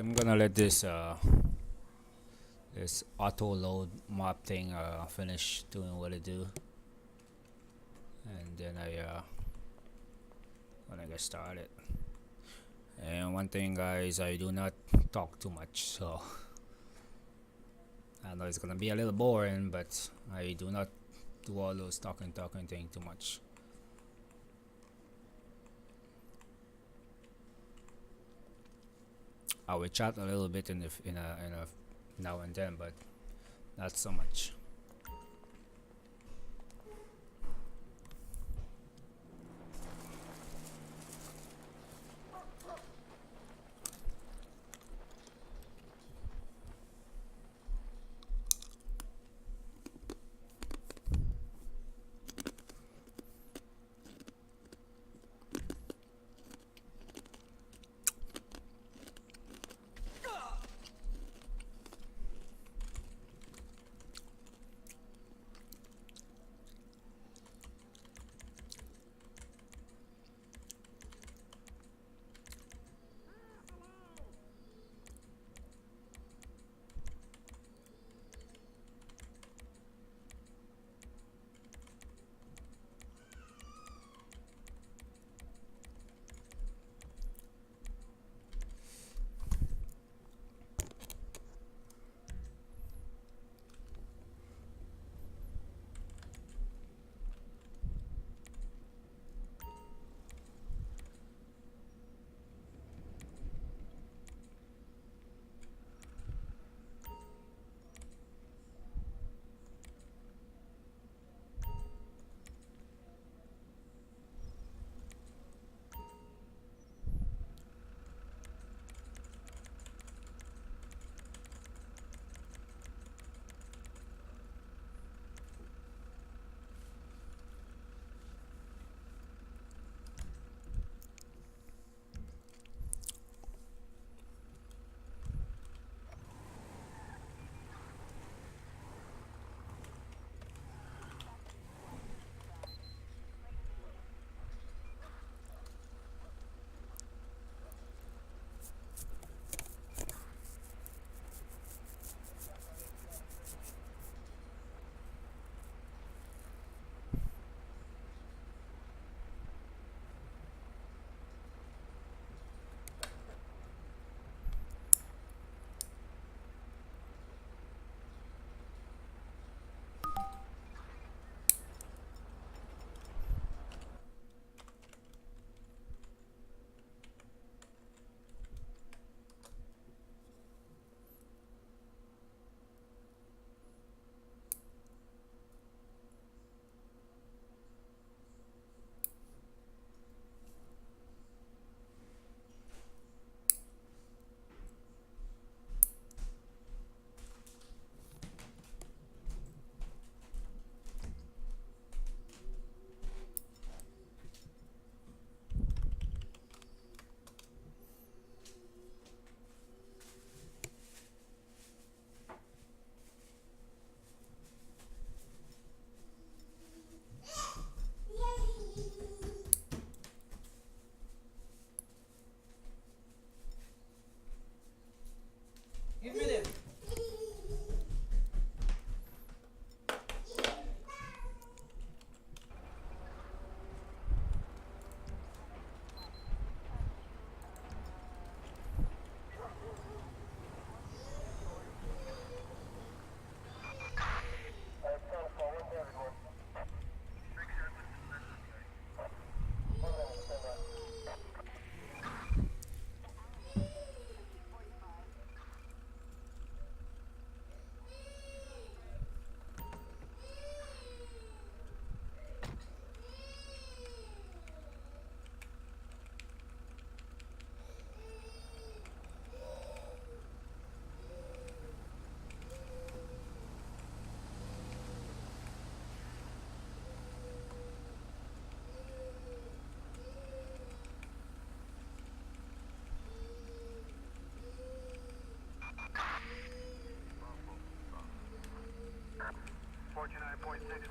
I'm gonna let this auto load map thing finish doing what it do, and then when I get started. And one thing, guys, I do not talk too much, so I know it's gonna be a little boring, but I do not do all those talking thing too much. I will chat a little bit in a now and then, but not so much.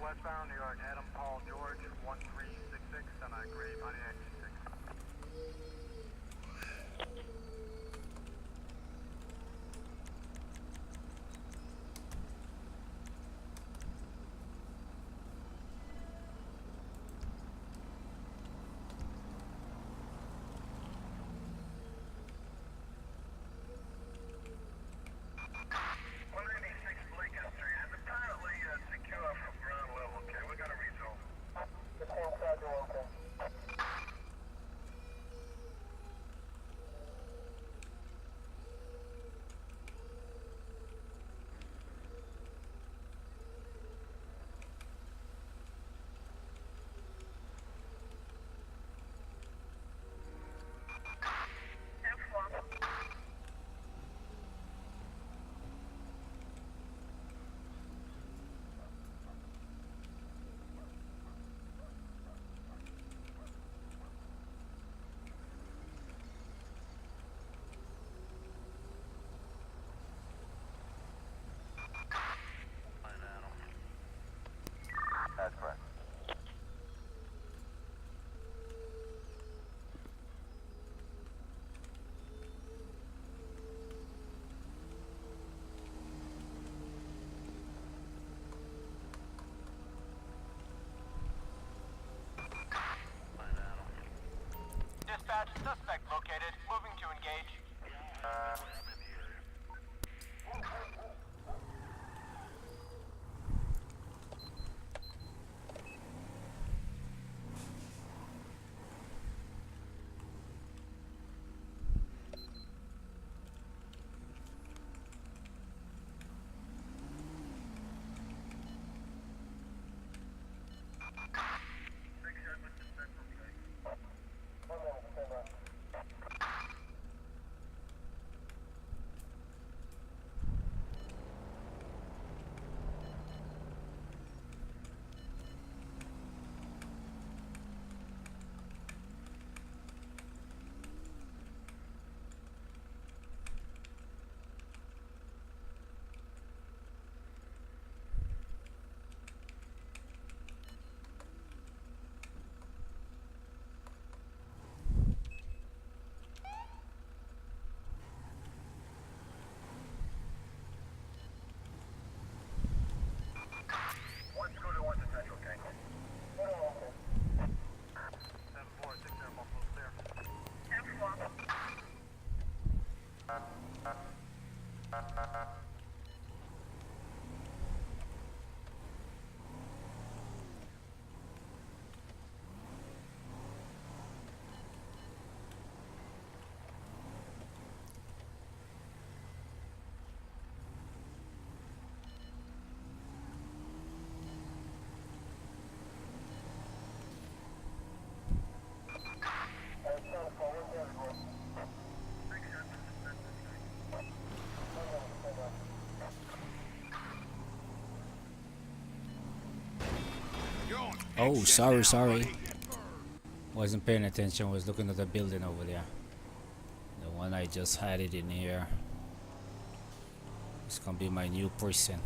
Westbound, New York, Adam Paul George, 1366, semi-gray, Pontiac 6. Suspect located. Moving to engage. Oh, sorry. Wasn't paying attention, was looking at the building over there. The one I just had it in here. It's gonna be my new prison.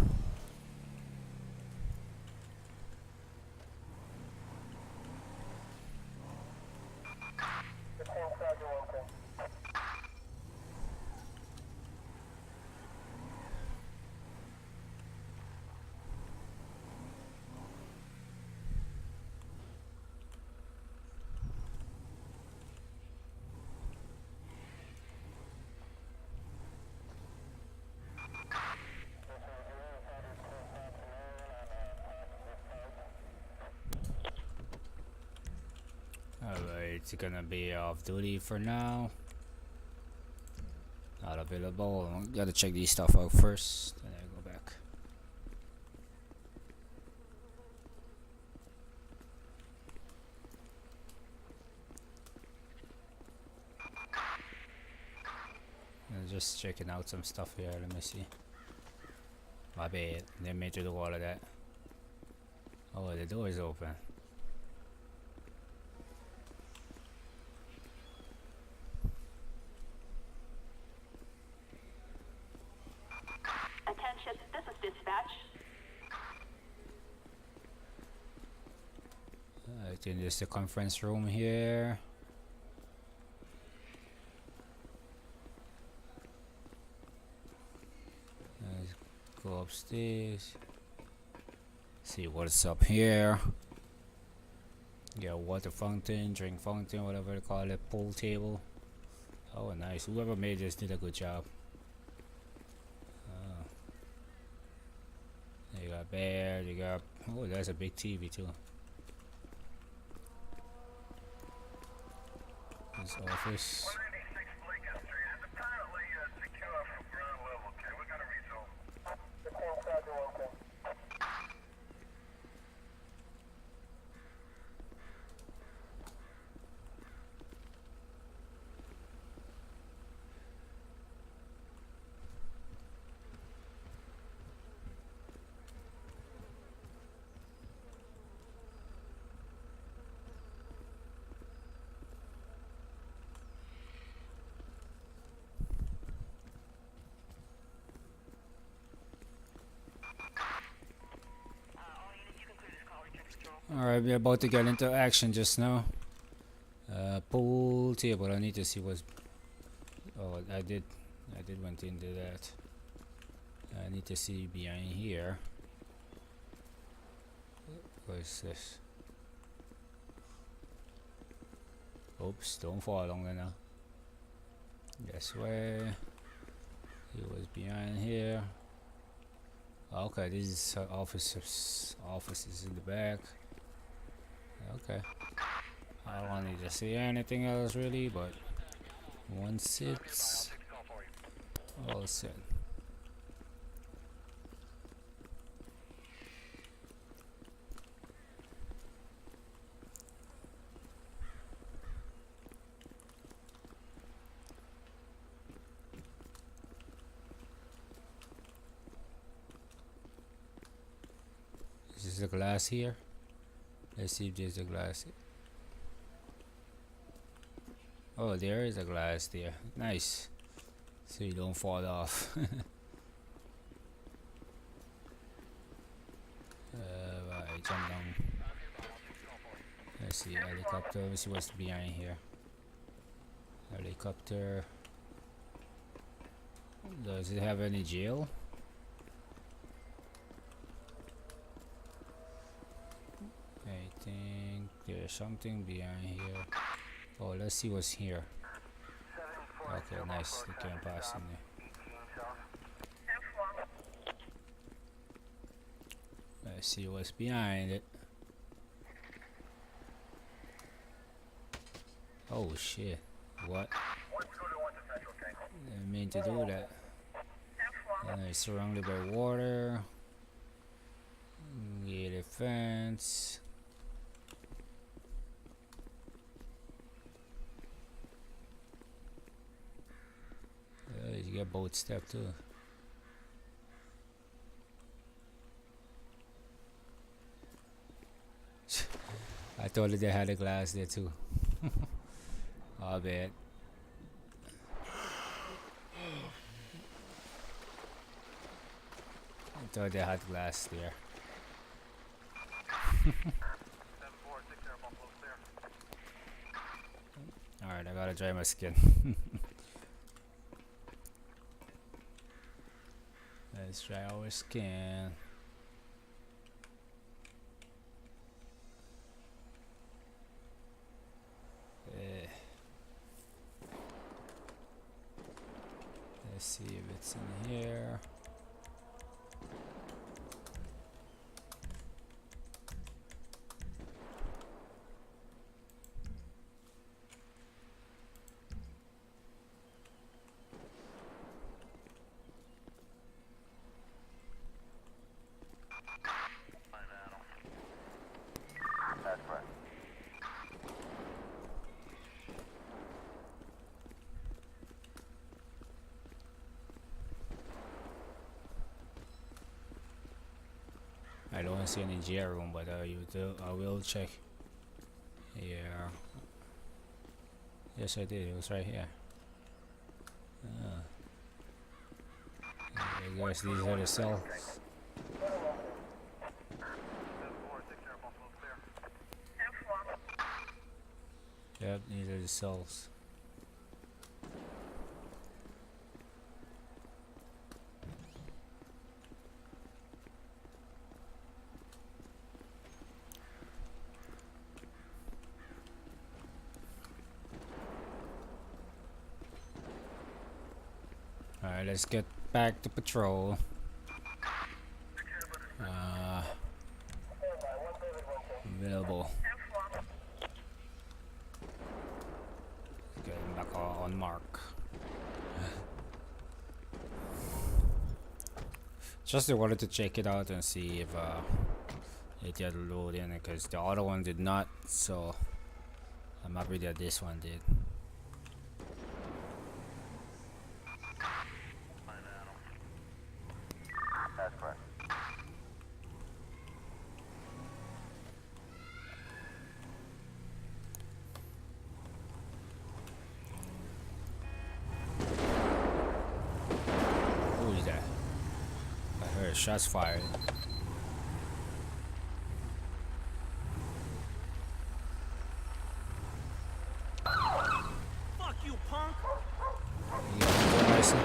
Alright, it's gonna be off duty for now. Not available. Gotta check these stuff out first, then I go back. I'm just checking out some stuff here. Let me see. My bad. Didn't mean to do all of that. Oh, the door is open. Attention, this is dispatch. I think there's the conference room here. Let's go upstairs. See what's up here. Yeah, water fountain, drink fountain, whatever they call it, pool table. Oh, nice. Whoever made this did a good job. You got bed, you got... Oh, that's a big TV too. This office. 186 Lincoln Street is apparently secure from ground level. Okay, we're gonna resume. Alright, we're about to get into action just now. Pool table. I need to see what's... Oh, I did went into that. I need to see behind here. What is this? Oops, don't fall on there now. This way. He was behind here. Okay, this is offices in the back. Okay. I don't need to see anything else really, but once it's all set. Is this the glass here? Let's see if there's a glass. Oh, there is a glass there. Nice. So you don't fall off. Right, jump down. Let's see, helicopter. Let's see what's behind here. Helicopter. Does it have any jail? I think there's something behind here. Oh, let's see what's here. Okay, nice. You can pass in there. Let's see what's behind it. Oh shit. What? Didn't mean to do that. And it's surrounded by water. Gated fence. You get boat step too. I thought they had a glass there too. Oh, bad. I thought they had glass there. 746 Air Buffalo clear. Alright, I gotta dry my skin. Let's dry our skin. Let's see if it's in here. That's correct. I don't see any jail room, but I will check. Yeah. Yes, I did. It was right here. I guess these are the cells. 746 Air Buffalo clear. Yep, these are the cells. Alright, let's get back to patrol. Available. Getting back on mark. Just I wanted to check it out and see if it had load in it, because the other one did not, so I'm happy that this one did. That's correct. Who is that? I heard shots fired. Fuck you, punk! You got a license?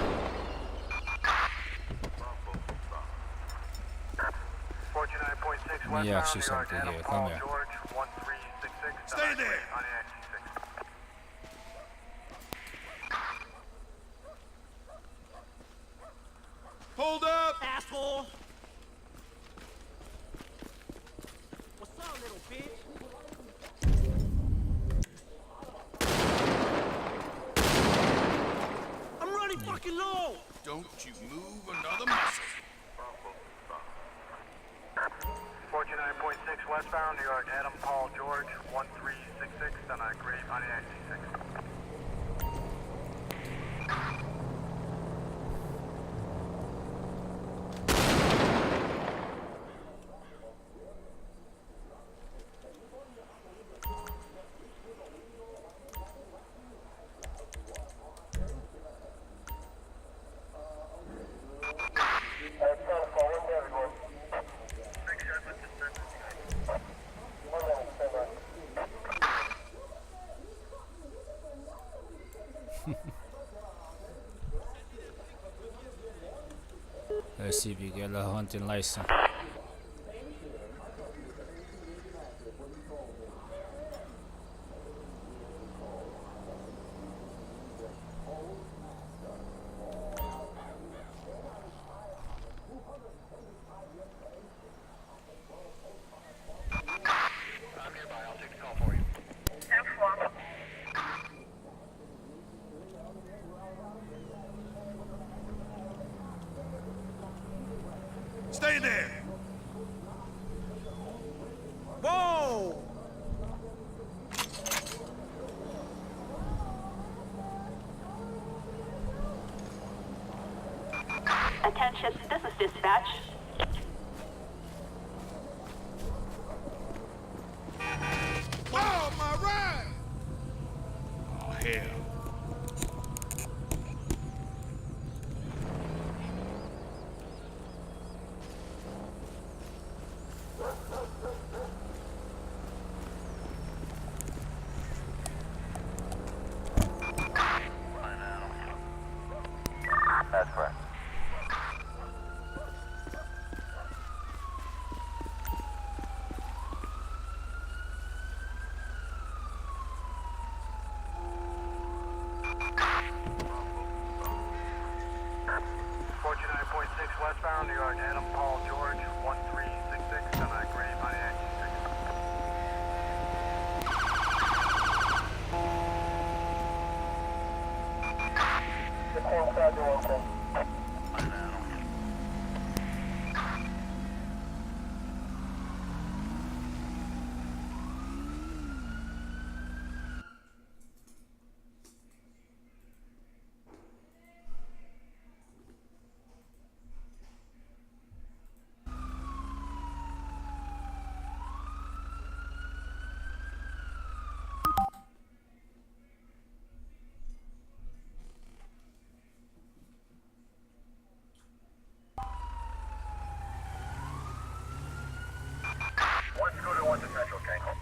49.6 Let me ask you westbound, New York, something Adam here. Paul Come here. George 1366. Stay there. On the XC6. Hold up! Asshole! What's up, little bitch? I'm running fucking low! Don't you move another muscle. 49.6 westbound, New York, Adam Paul George, 1366 on a gray Pontiac C6. Let's see if you get a hunting license. I'm nearby, I'll take the call for you. Stay there! Whoa! Attention, this is dispatch. Oh, my ride! Oh, hell. That's correct. Westbound, New York, Adam Paul George, 1366 on a gray Pontiac C6. One Scooter, one to Central, Tango.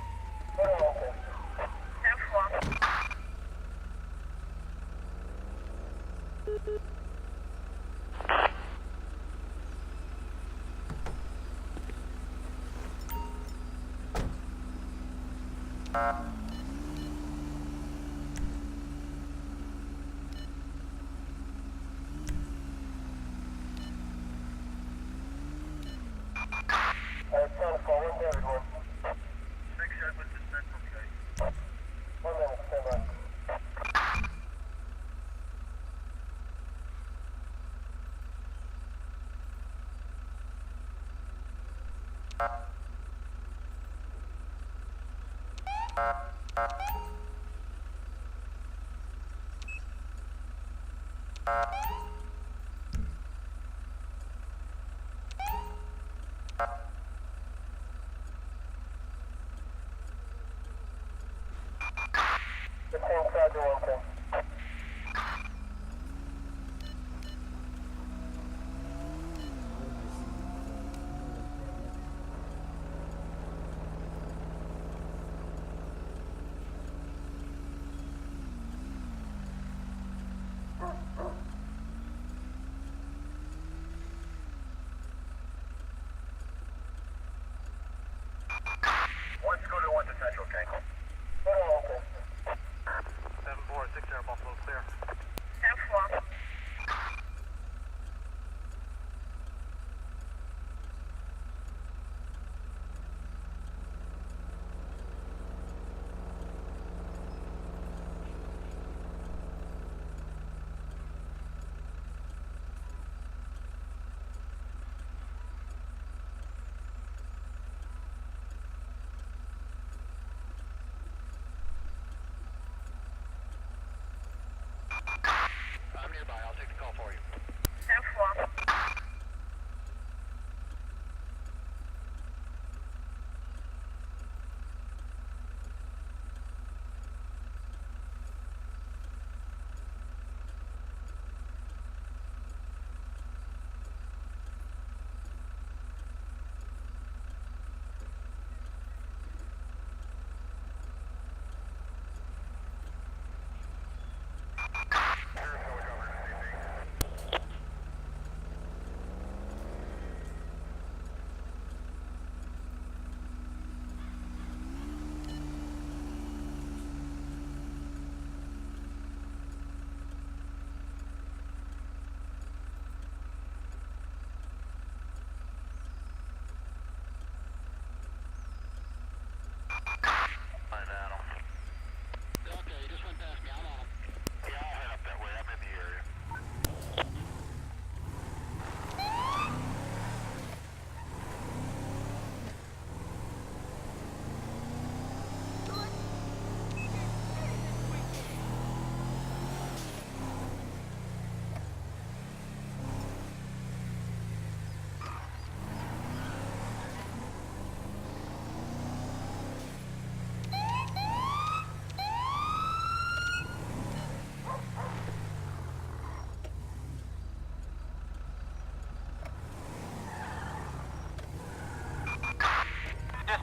One Scooter, one to Central, Tango. 7-4, 6 Air Buffalo, clear.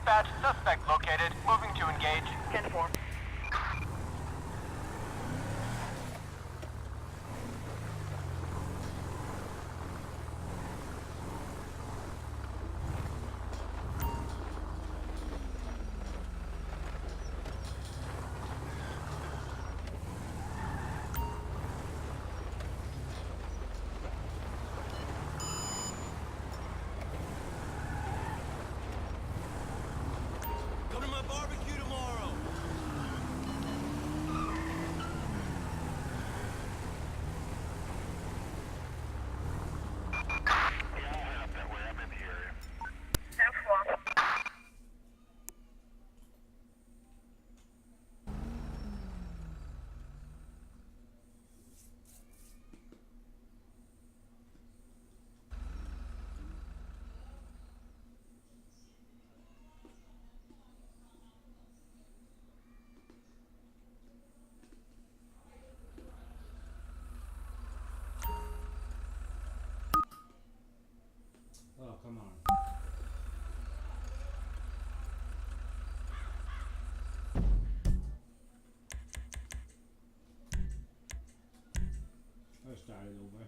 Dispatch, suspect located. Moving to engage. 10-4. Come to my barbecue tomorrow. Oh, come on. Let's start it over.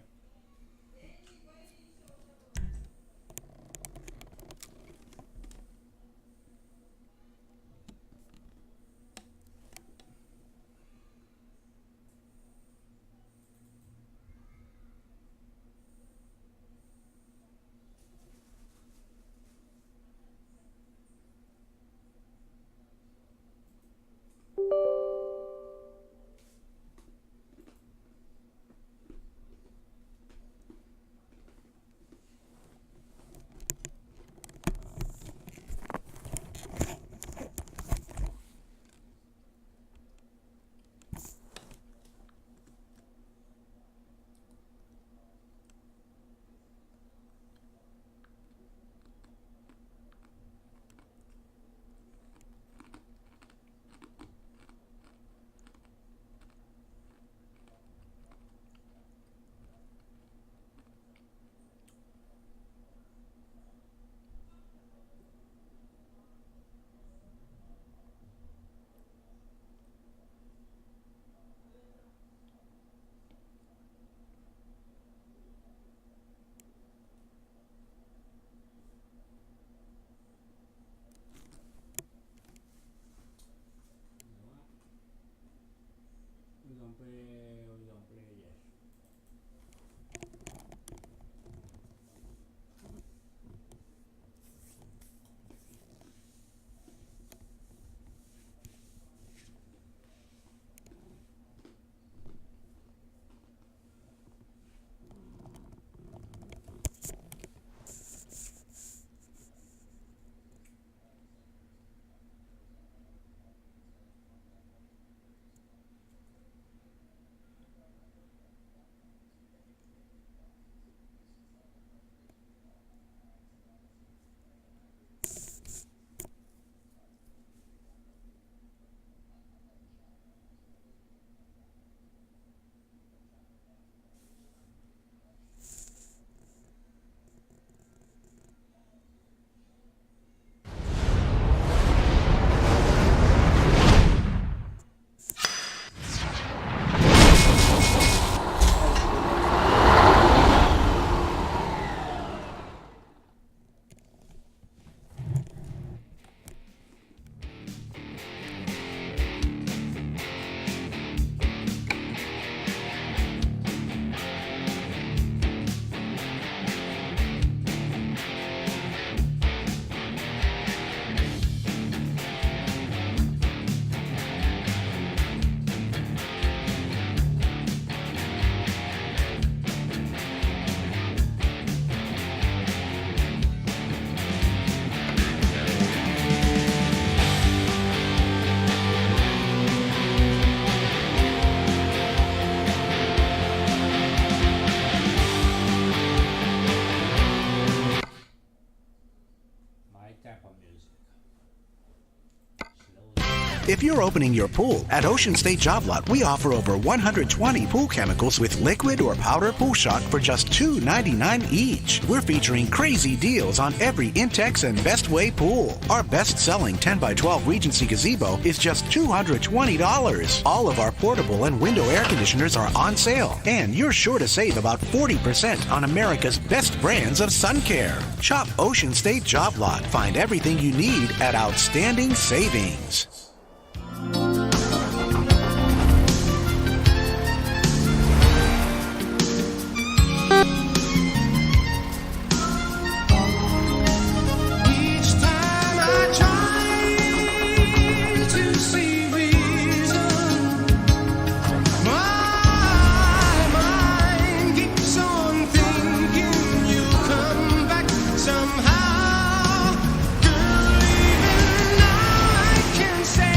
If you're opening your pool, at Ocean State Job Lot, we offer over 120 pool chemicals with liquid or powder pool shock for just $2.99 each. We're featuring crazy deals on every Intex and Best Way pool. Our best-selling 10x12 Regency Gazebo is just $220. All of our portable and window air conditioners are on sale, and you're sure to save about 40% on America's best brands of sun care. Shop Ocean State Job Lot. Find everything you need at outstanding savings. Each time I try to see reason, my mind keeps on thinking you'll come back somehow. Girl, even now I can say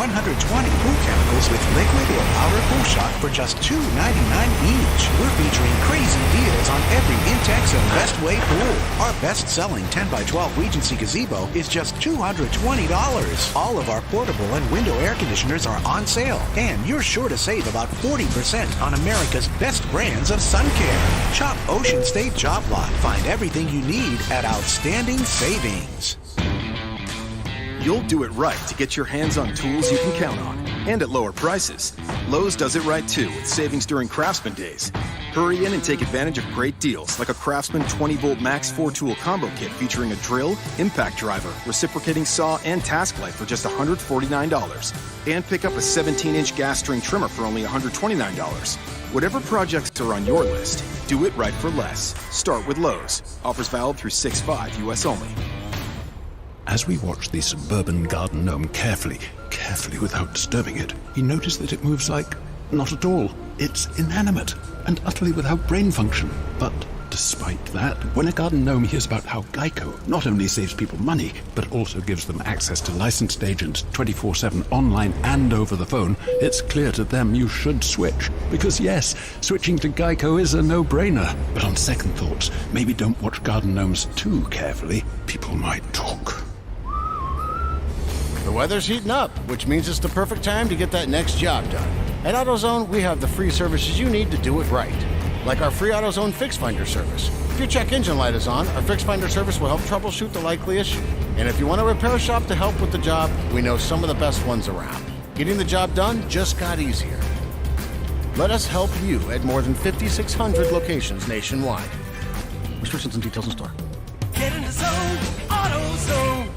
120 pool chemicals with liquid or powder pool shock for just $2.99 each. We're featuring crazy deals on every Intex and Bestway pool. Our best-selling 10x12 Regency gazebo is just $220. All of our portable and window air conditioners are on sale, and you're sure to save about 40% on America's best brands of sun care. Shop Ocean State Job Lot. Find everything you need at outstanding savings. You'll do it right to get your hands on tools you can count on, and at lower prices. Lowe's does it right too with savings during Craftsman Days. Hurry in and take advantage of great deals like a Craftsman 20-volt Max 4-tool combo kit featuring a drill, impact driver, reciprocating saw, and task light for just $149. And pick up a 17-inch gas string trimmer for only $129. Whatever projects are on your list, do it right for less. Start with Lowe's. Offers valid through 6/5 U.S. only. As we watched the suburban garden gnome carefully without disturbing it, he noticed that it moves like not at all. It's inanimate and utterly without brain function. But despite that, when a garden gnome hears about how Geico not only saves people money, but also gives them access to licensed agents 24/7 online and over the phone, it's clear to them you should switch. Because yes, switching to Geico is a no-brainer. But on second thoughts, maybe don't watch garden gnomes too carefully. People might talk. The weather's heating up, which means it's the perfect time to get that next job done. At AutoZone, we have the free services you need to do it right. Like our free AutoZone Fix Finder service. If your check engine light is on, our Fix Finder service will help troubleshoot the likely issue. And if you want a repair shop to help with the job, we know some of the best ones around. Getting the job done just got easier. Let us help you at more than 5,600 locations nationwide. Restrictions and details in store. Get in the zone, AutoZone.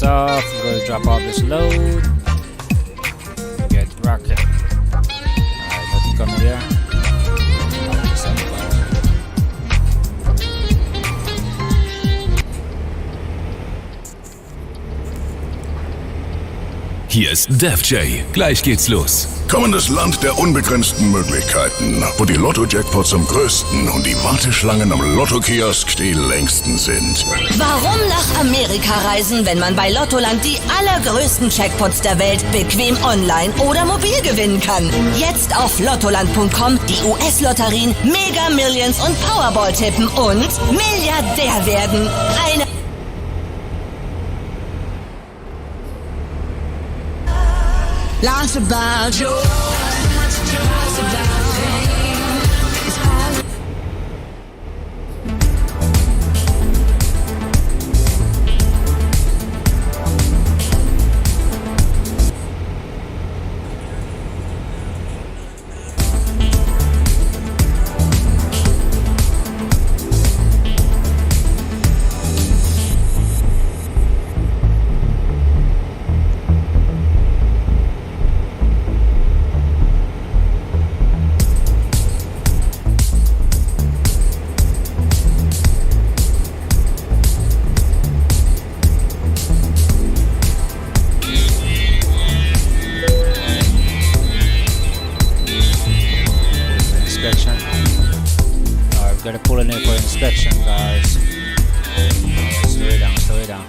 Off, I'm going to drop off this load. Get rocking. Alright, nothing coming here. Hier ist Def J. Gleich geht's los. Kommendes Land der unbegrenzten Möglichkeiten, wo die Lotto-Jackpots am größten und die Warteschlangen am Lotto-Kiosk die längsten sind. Warum nach Amerika reisen, wenn man bei Lottoland die allergrößten Jackpots der Welt bequem online oder mobil gewinnen kann? Jetzt auf lottoland.com die US-Lotterien, Mega Millions und Powerball tippen und Milliardär werden. Eine Life's about joy. Life's about pain. It's all gotta pull in there for inspection, guys. Slow it down, slow it down.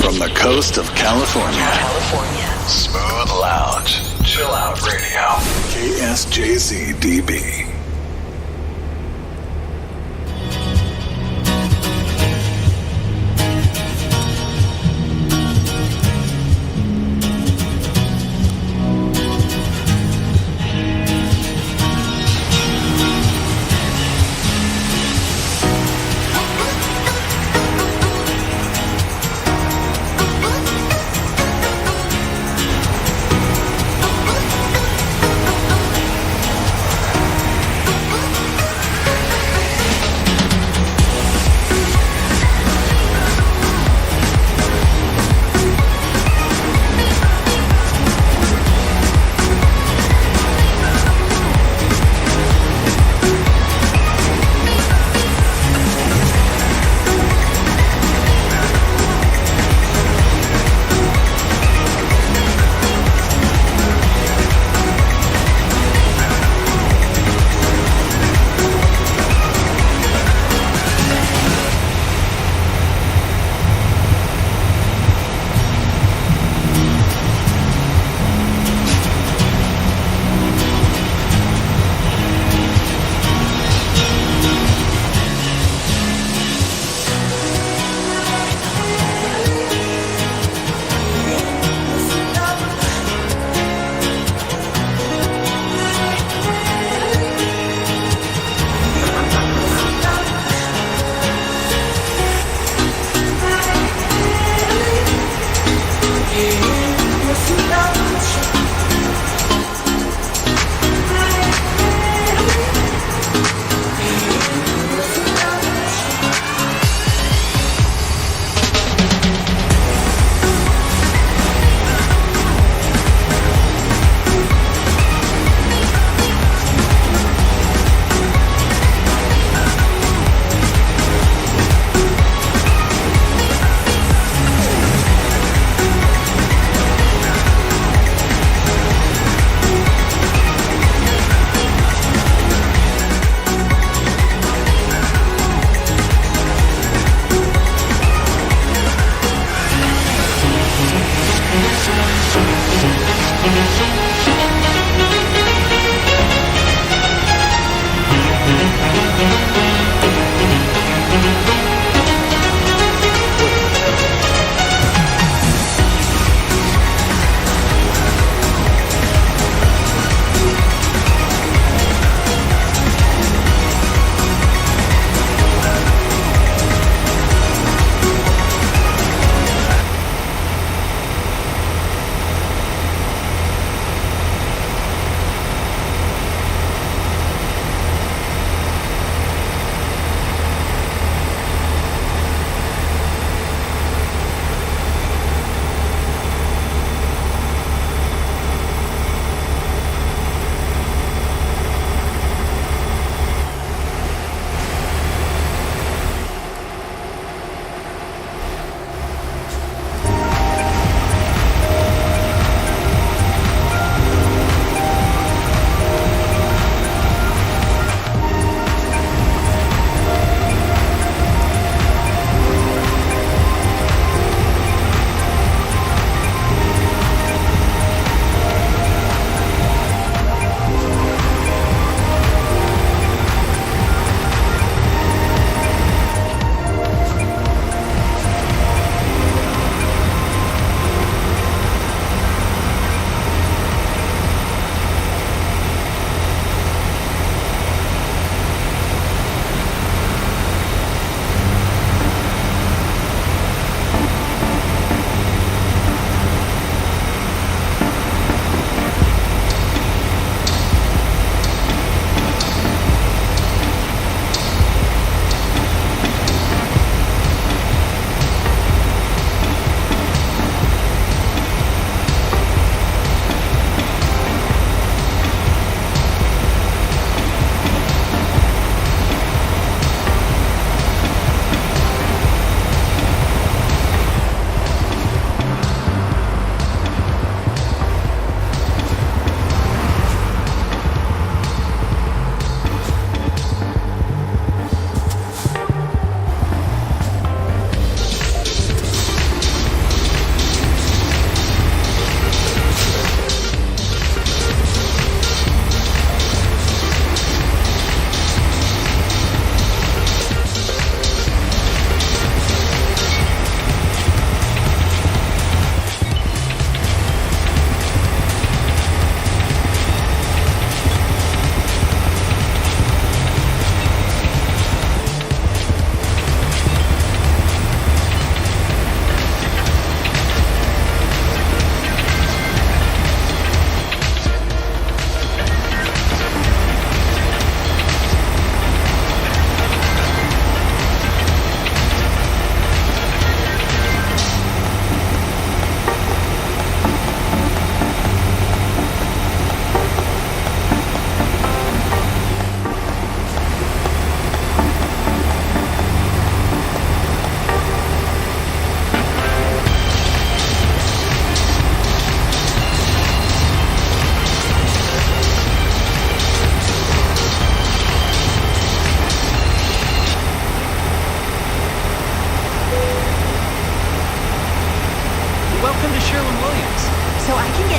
From the coast of California. Smooth Lounge. Chill Out Radio. KSJZ DB.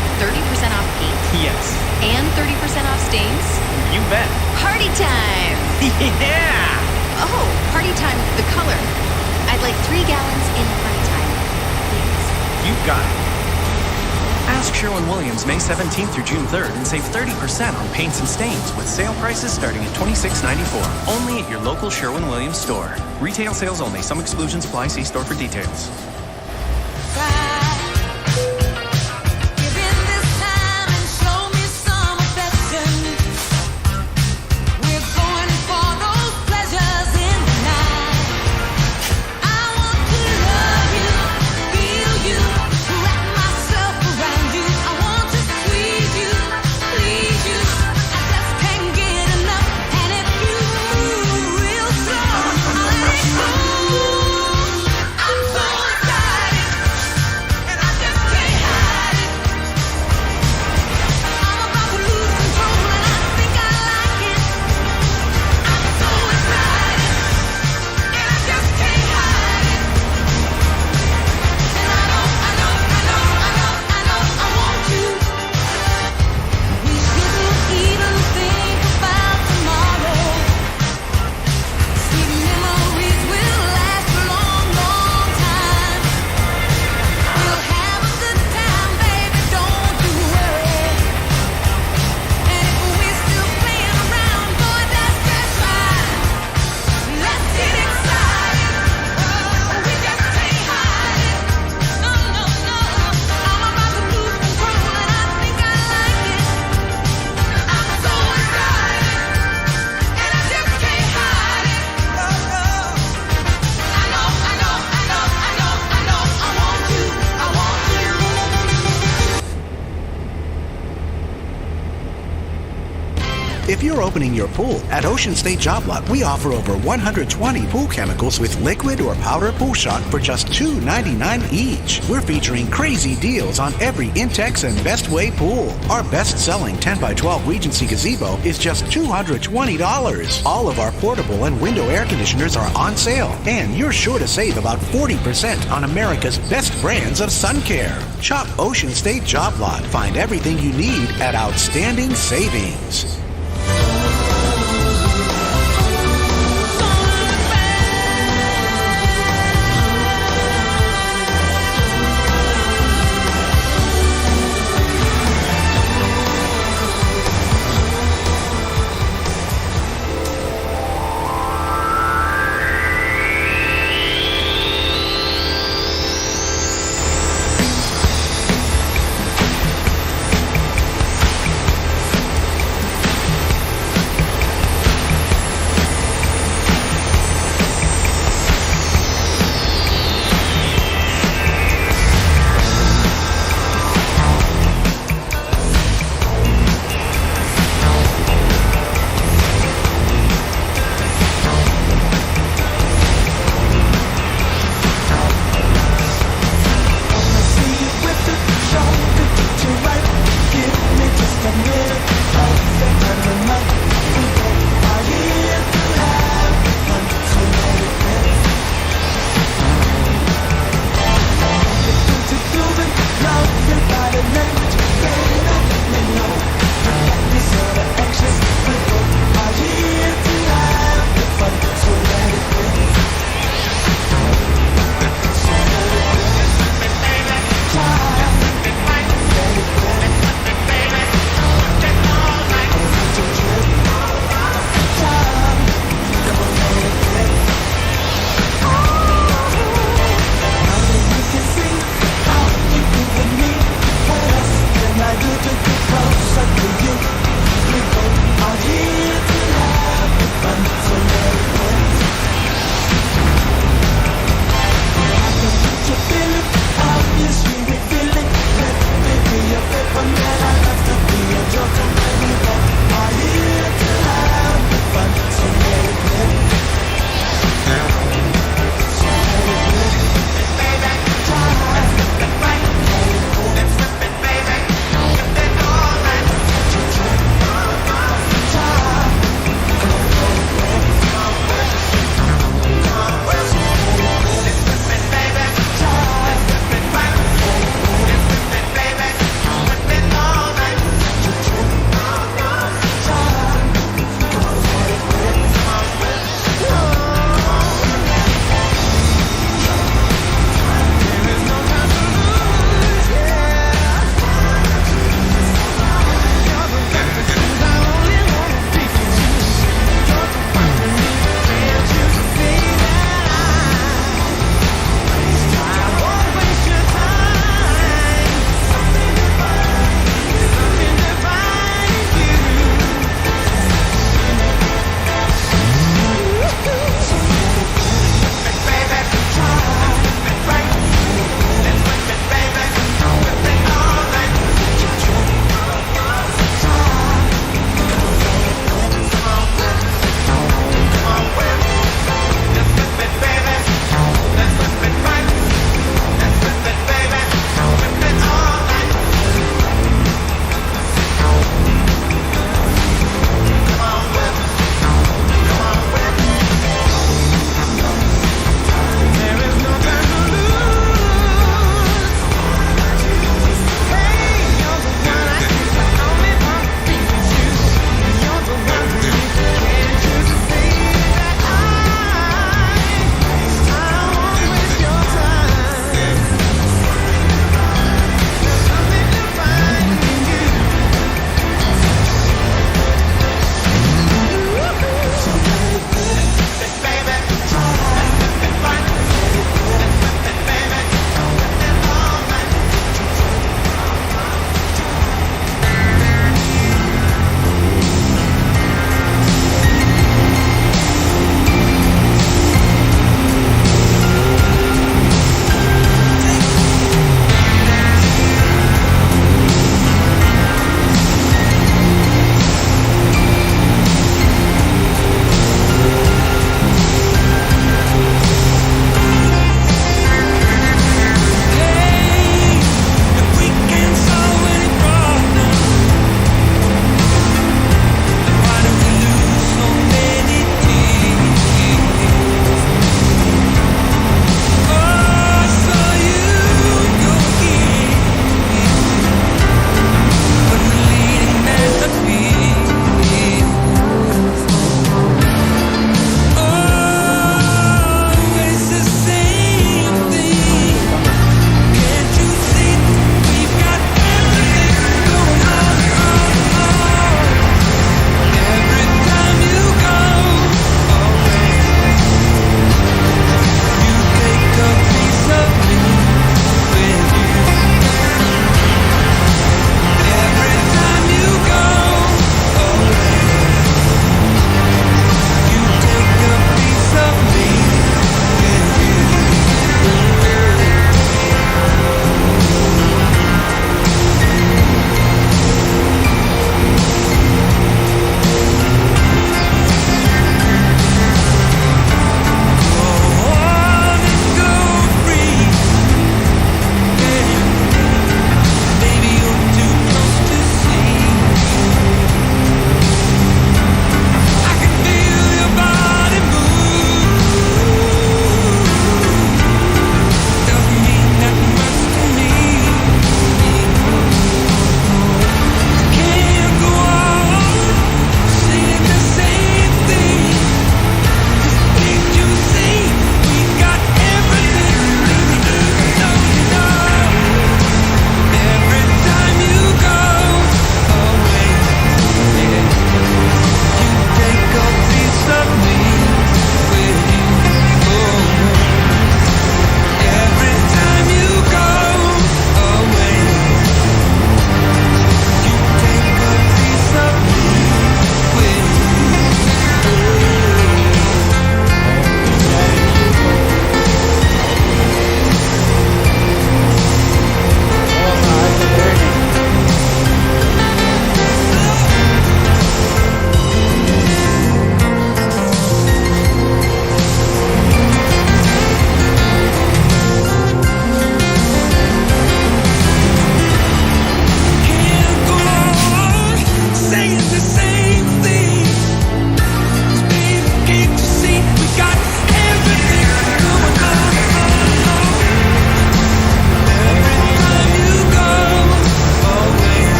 get 30% off paint? Yes. And 30% off stains? You bet. Party time! Yeah! Oh, party time, the color. I'd like 3 gallons in party time, please. You got it. Ask Sherwin-Williams May 17th through June 3rd and save 30% on paints and stains with sale prices starting at $26.94. Only at your local Sherwin-Williams store. Retail sales only. Some exclusions apply. See store for details. If you're opening your pool, at Ocean State Job Lot, we offer over 120 pool chemicals with liquid or powder pool shock for just $2.99 each. We're featuring crazy deals on every Intex and Best Way pool. Our best-selling 10x12 Regency Gazebo is just $220. All of our portable and window air conditioners are on sale, and you're sure to save about 40% on America's best brands of sun care. Shop Ocean State Job Lot. Find everything you need at outstanding savings.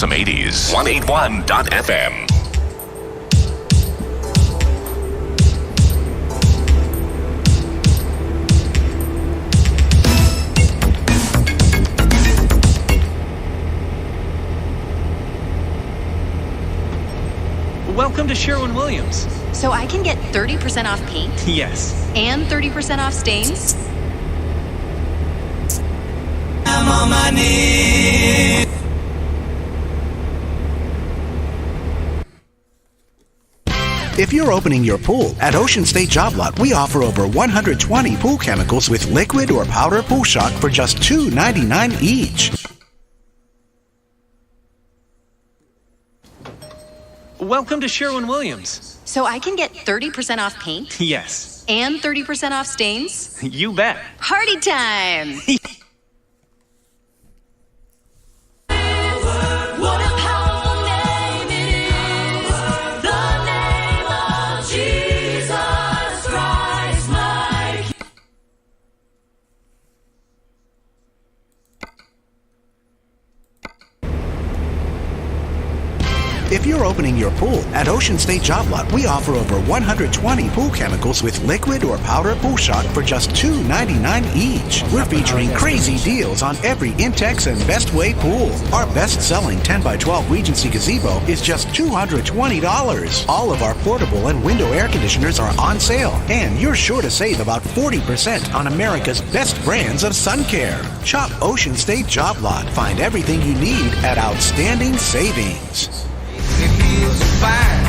awesome 80s. 181.fm. Welcome to Sherwin-Williams. So I can get 30% off paint Yes. and 30% off stains? I'm on my knees. If you're opening your pool, at Ocean State Job Lot, we offer over 120 pool chemicals with liquid or powder pool shock for just $2.99 each. Welcome to Sherwin-Williams. So I can get 30% off paint Yes. and 30% off stains? You bet. Party time! What a powerful name it is, the name of Jesus Christ, my King. If you're opening your pool, at Ocean State Job Lot, we offer over 120 pool chemicals with liquid or powder pool shock for just $2.99 each. We're featuring crazy deals on every Intex and Best Way pool. Our best-selling 10x12 Regency Gazebo is just $220. All of our portable and window air conditioners are on sale, and you're sure to save about 40% on America's best brands of sun care. Shop Ocean State Job Lot. Find everything you need at outstanding savings. It feels so fine.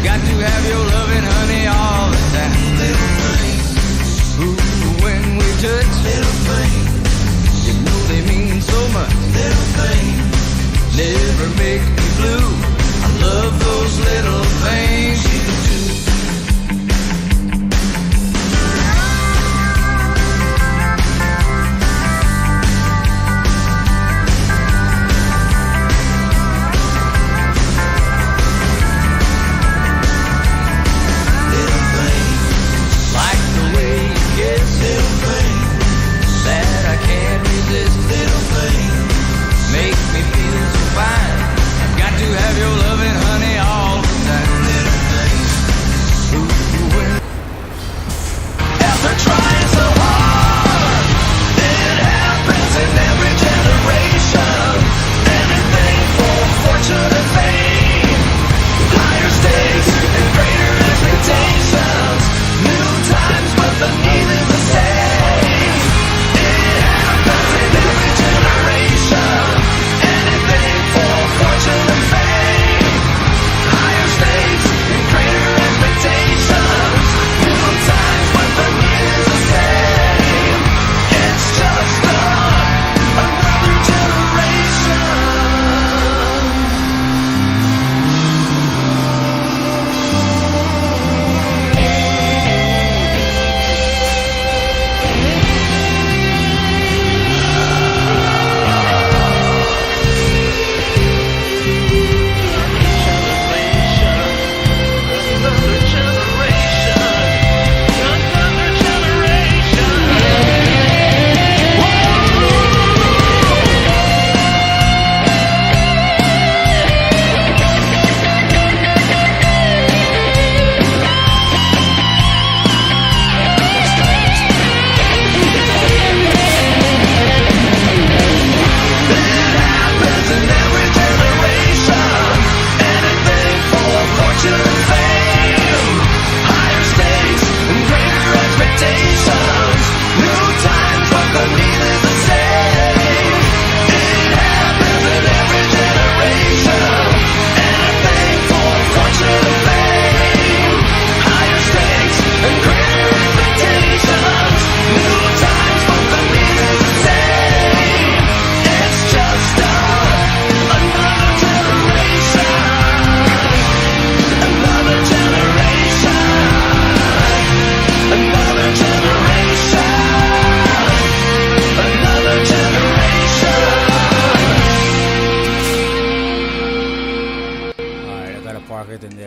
Got to have your loving, honey, all the time. Little things. Ooh, when we touch. Little things. You know they mean so much. Little things. Never make me blue. I love those little things you do.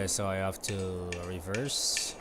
So I have to reverse.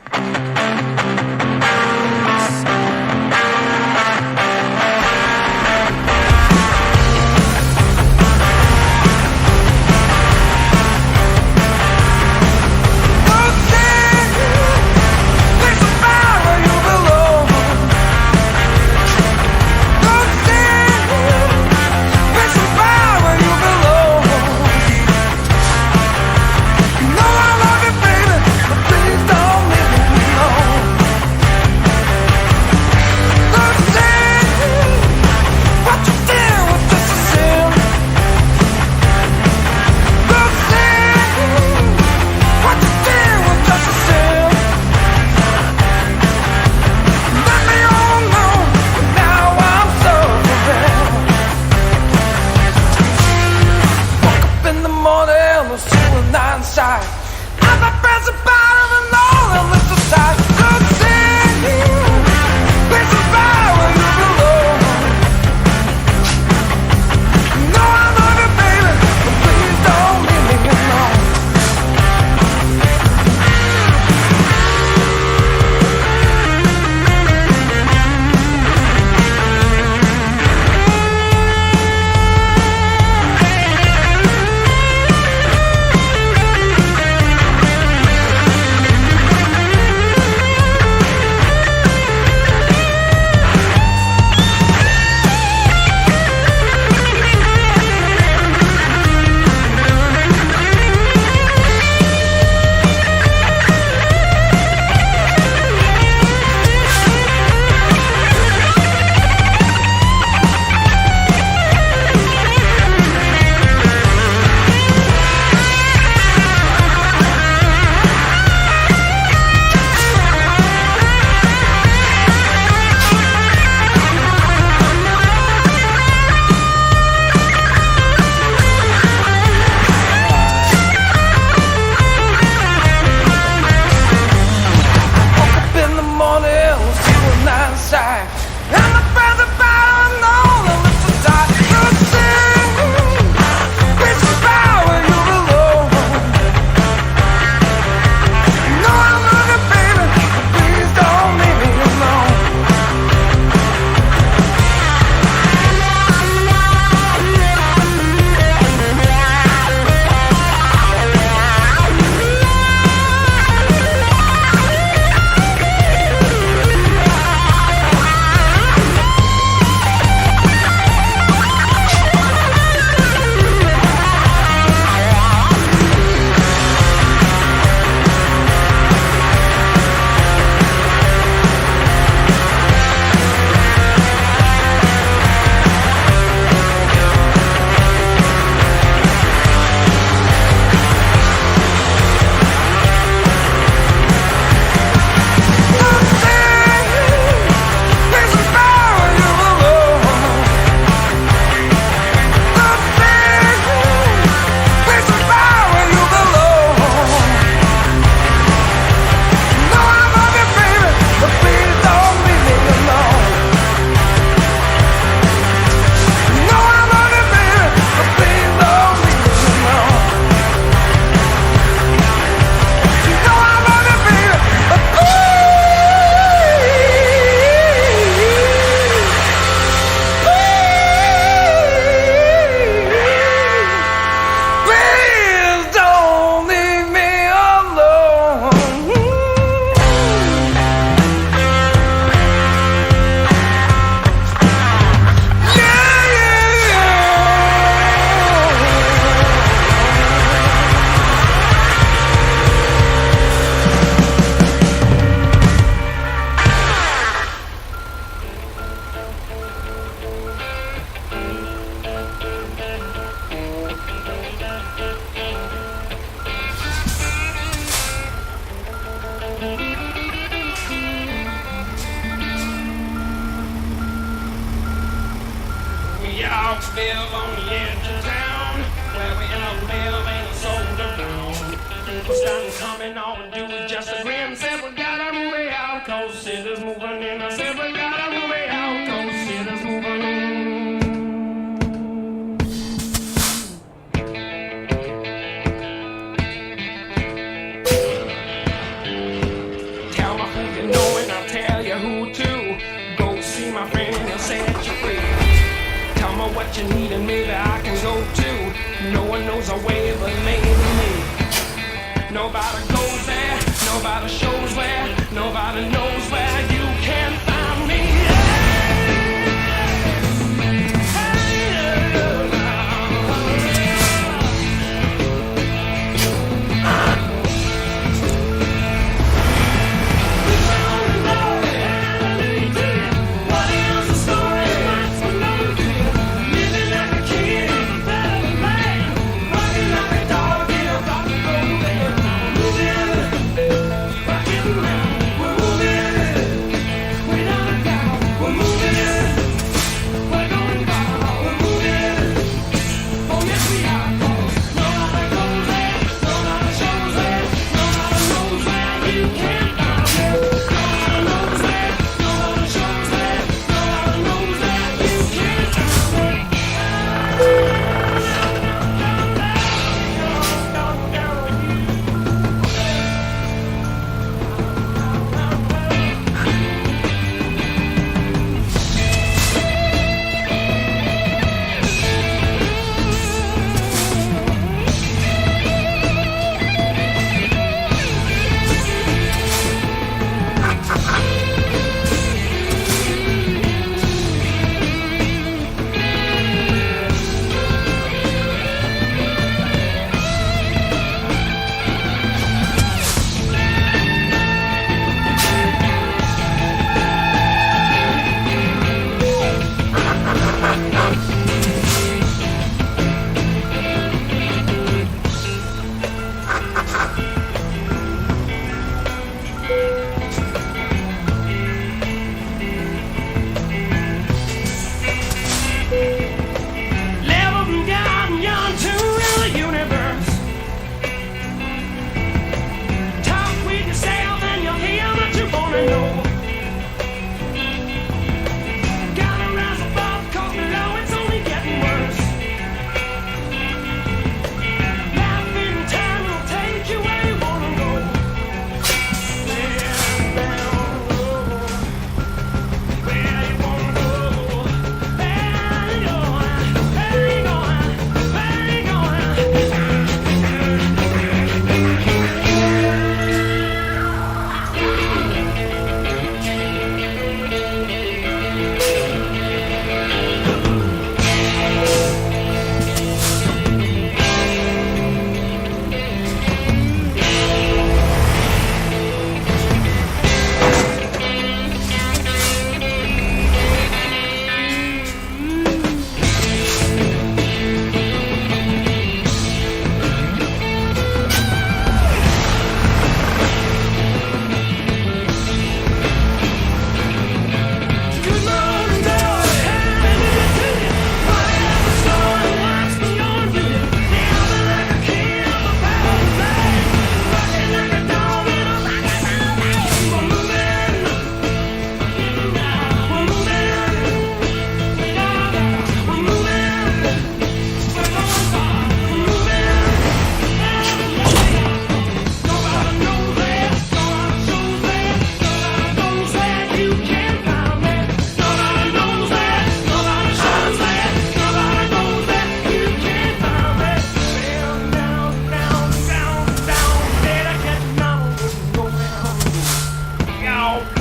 live on the edge of town, where we all live ain't sold around. People starting coming on and do it just a grin. Said we gotta move it out, cause city's moving in. I said we gotta move it out, cause city's moving in. Tell me who you know and I'll tell you who to. Go see my friend and he'll set you free. Tell me what you need and maybe I can go too. No one knows a way but maybe me. Nobody goes there, nobody shows where, nobody knows where you can find me. We're moving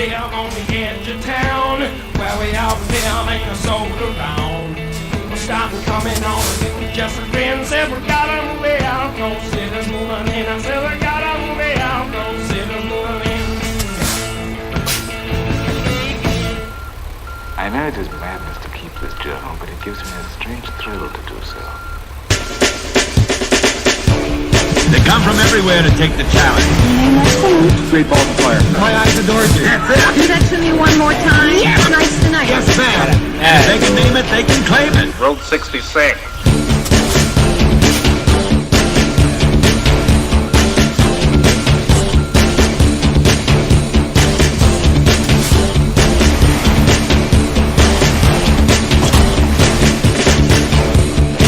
live on the edge of town, where we all live ain't a soul around. People started coming on, and we just a grin, said we gotta move out, no city's moving in. I said we gotta move out, no city's moving in. I know it is madness to keep this journal, but it gives me a strange thrill to do so. They come from everywhere to take the challenge. Great ball of fire. My eyes adored you. That's it. Do that to me one more time. Yes. Nice tonight. Yes, ma'am. If they can name it, they can claim it. Road 66.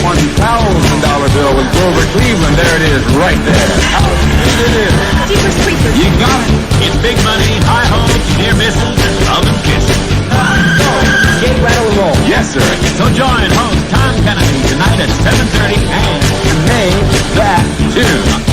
$1,000 bill with Grover Cleveland. There it is, right there. How sweet it is. Jeepers creepers. You got it. It's big money, high hopes, near misses, and love and kisses. Get rattle and roll. Yes, sir. So join host Tom Kennedy tonight at 7:30 and May that too.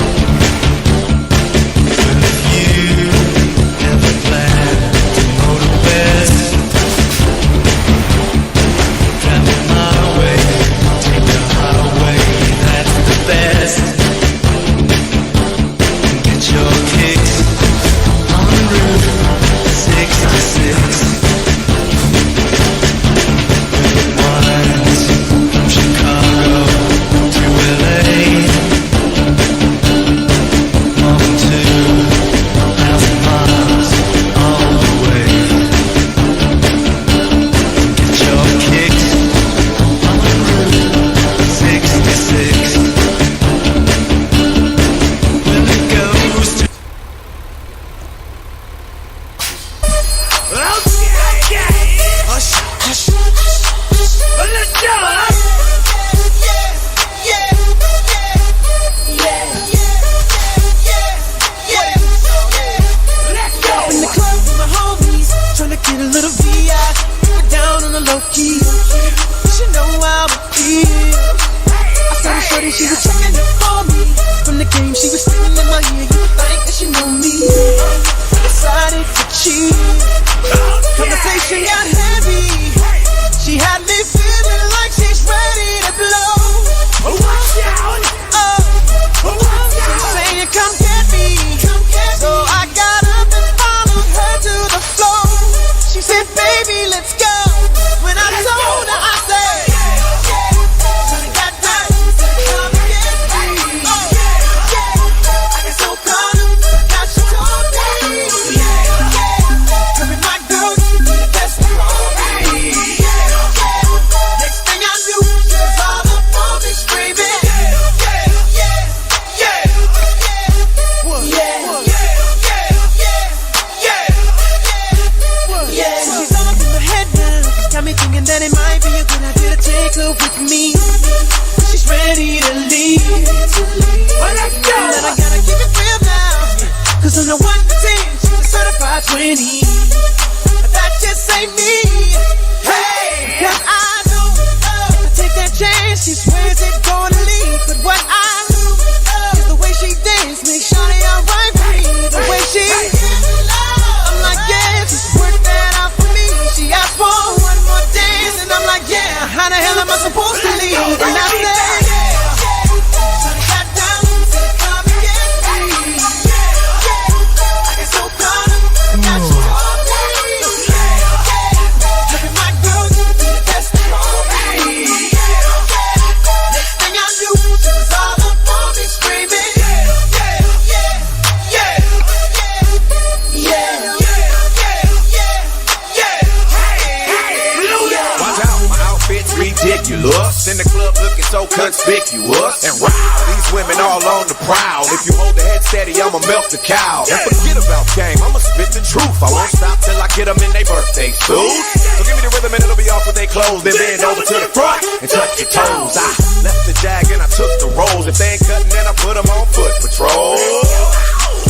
ridiculous. In the club looking so conspicuous. And wow, these women all on the prowl. If you hold the head steady, I'ma melt the cow. And forget about game, I'ma spit the truth. I won't stop till I get them in their birthday suit. So give me the rhythm and it'll be off with their clothes. Then bend over to the front and touch your toes. I left the jag and I took the rolls. If they ain't cutting, then I put them on foot patrol.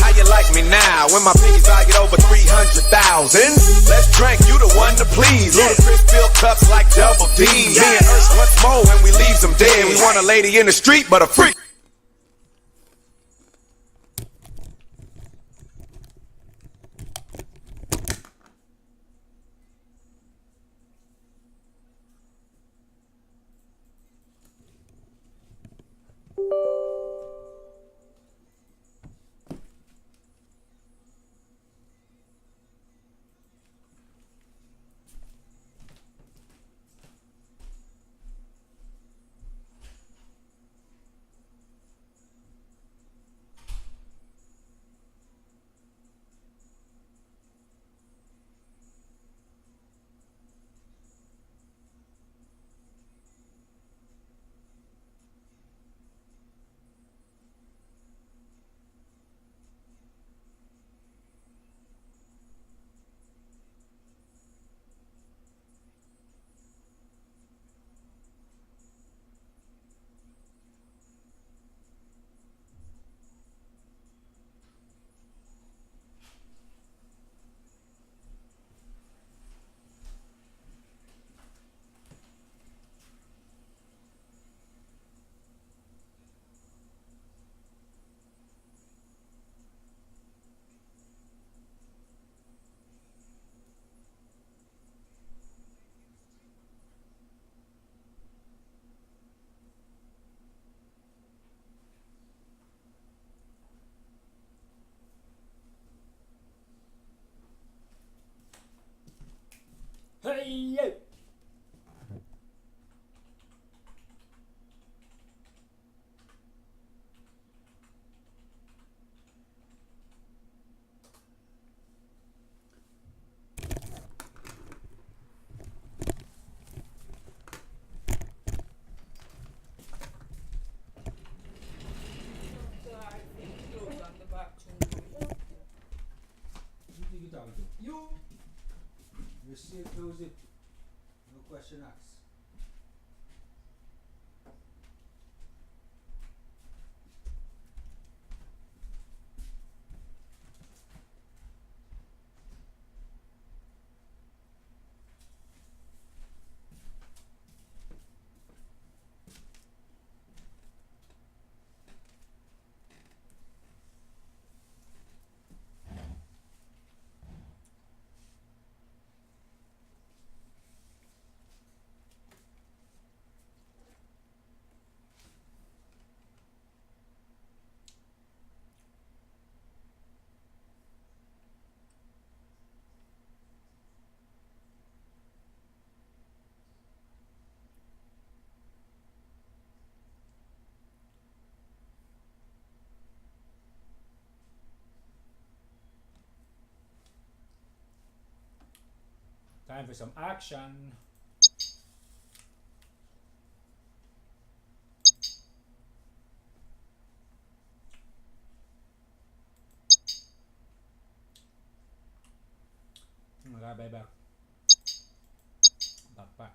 How you like me now when my pinkies valued over 300,000? Let's drink, you the one to please. Ludacris fill cups like double D. Me and Ursh once more when we leaves them dead. We want a lady in the street, but a freak. talking to? You! You see it, close it. No question asked. Time for some action. Okay, back. Back.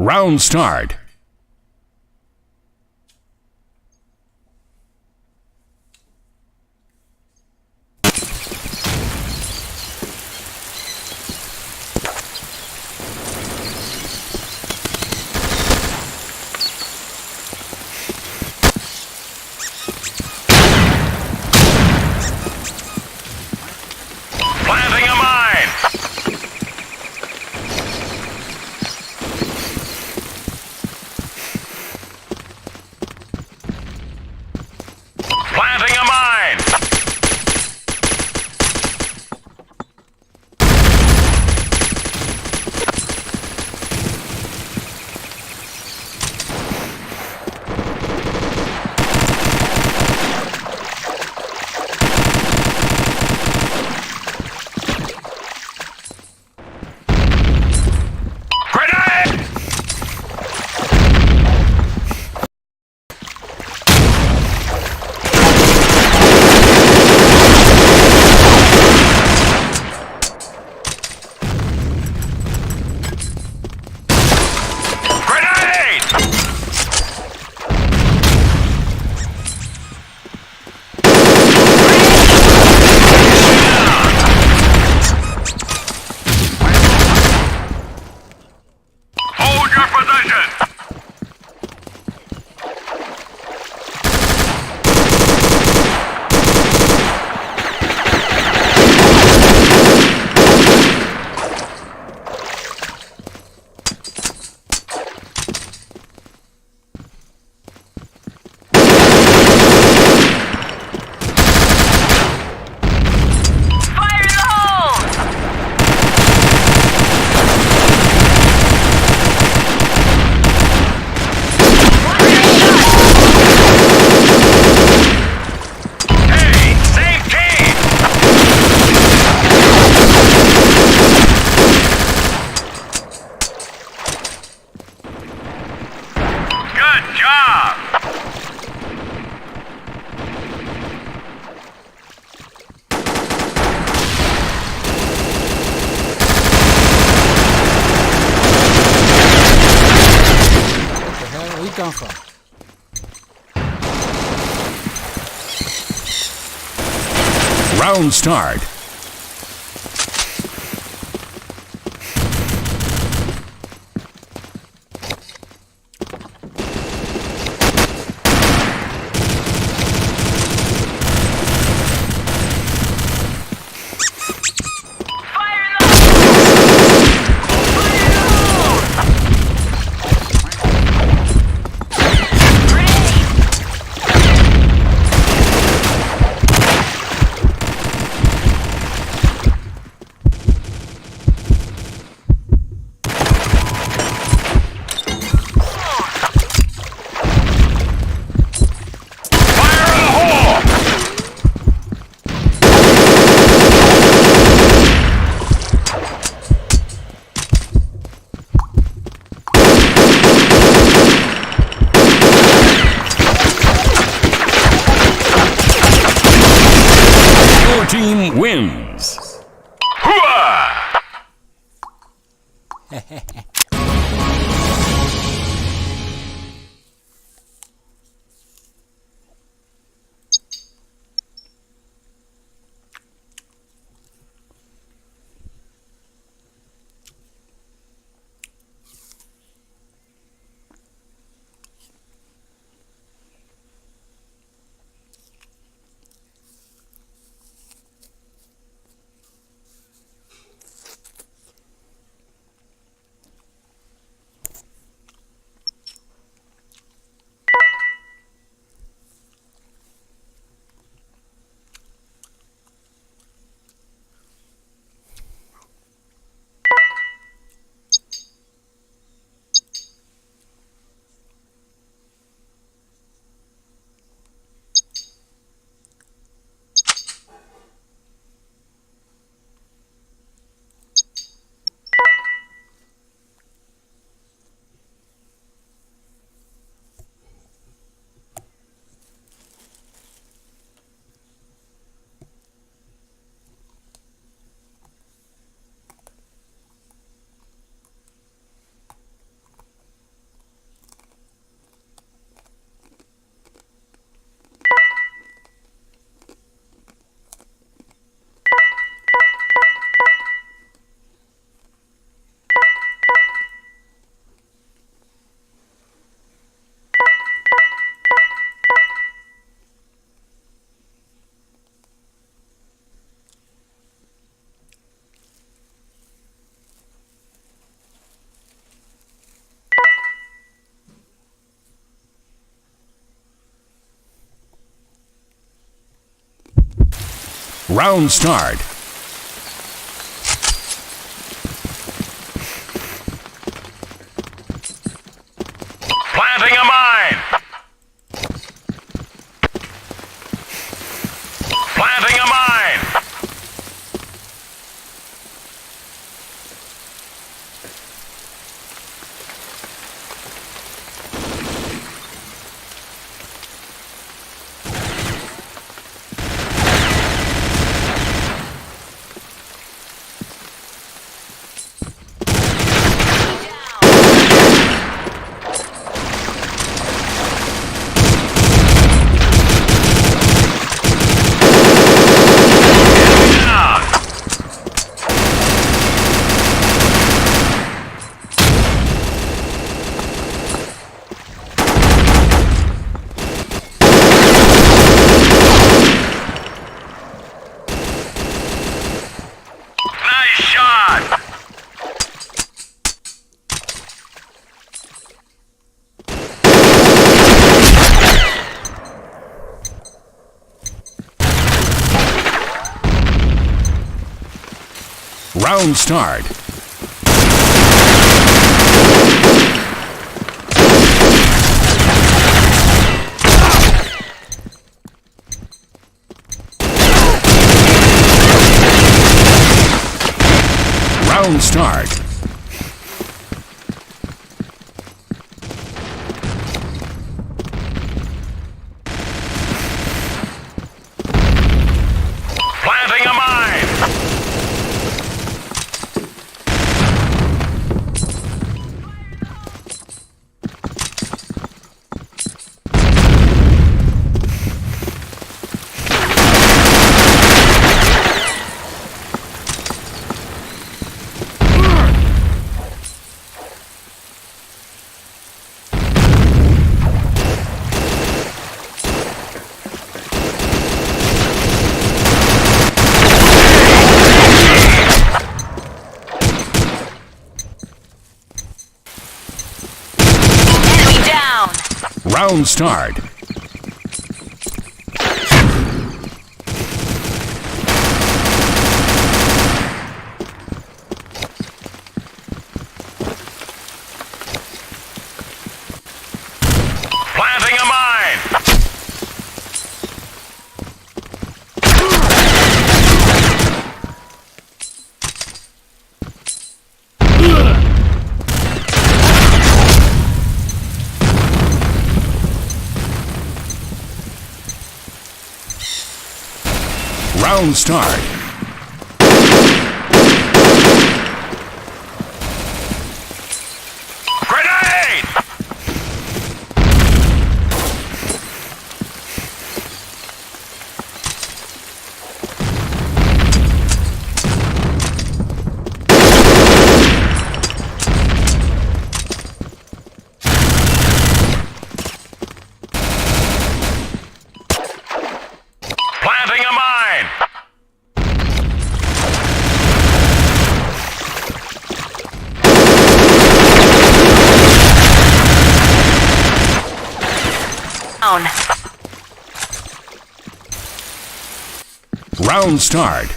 Round start. Planting a mine. come from? Round start. Team wins. Round start. Planting a mine. Planting a mine. Round start. Round start. Planting a mine. Round start. Planting a mine. Round start. Grenade! Planting a mine. Down. Round start.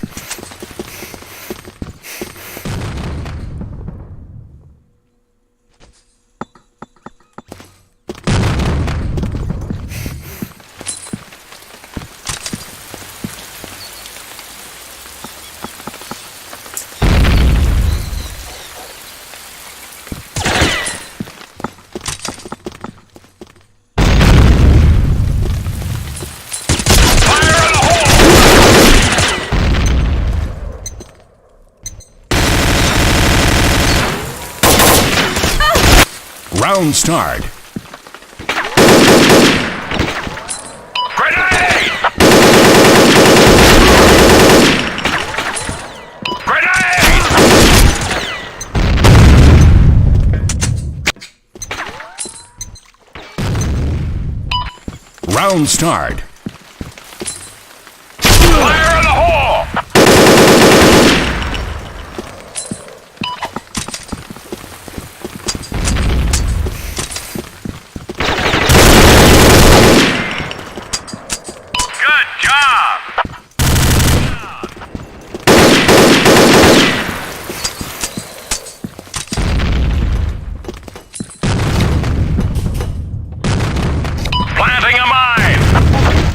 Round start. Grenade! Grenade! Round start. Fire in the hole! Good job! Planting a mine!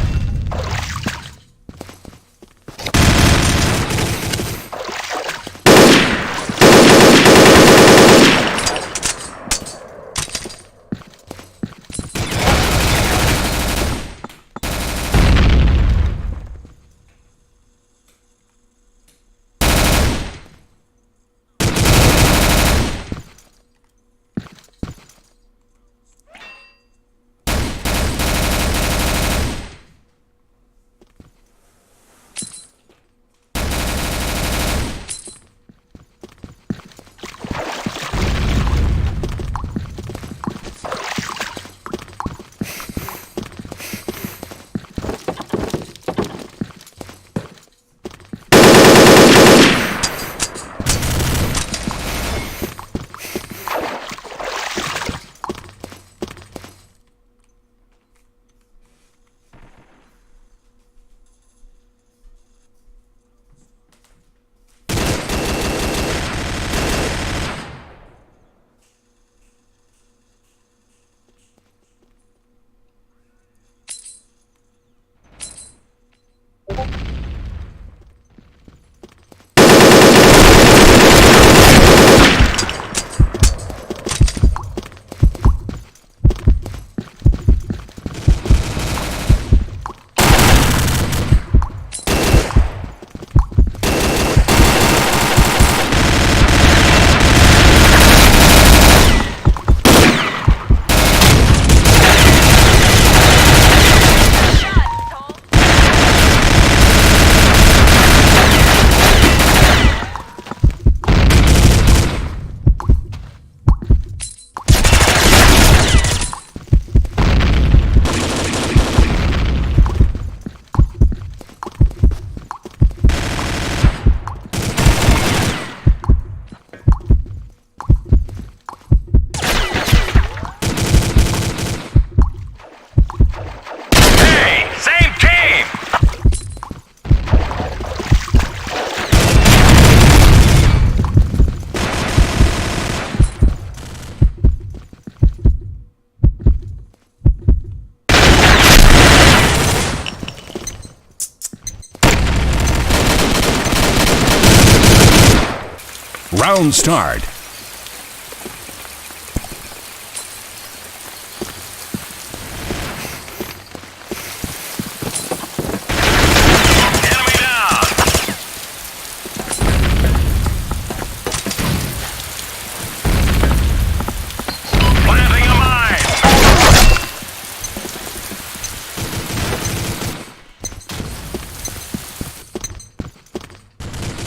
Round start.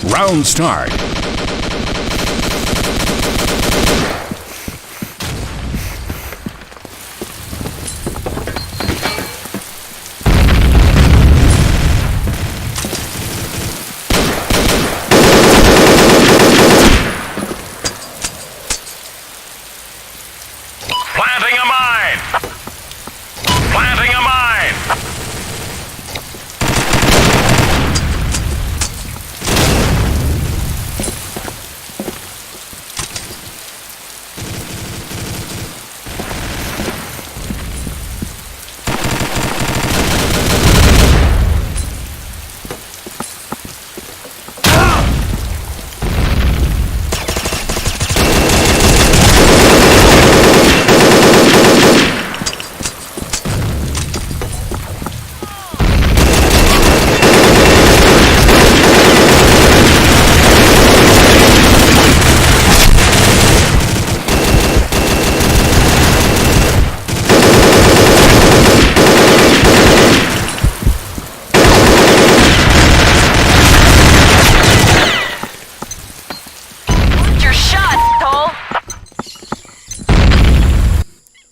Round start. Planting a mine! Planting a mine!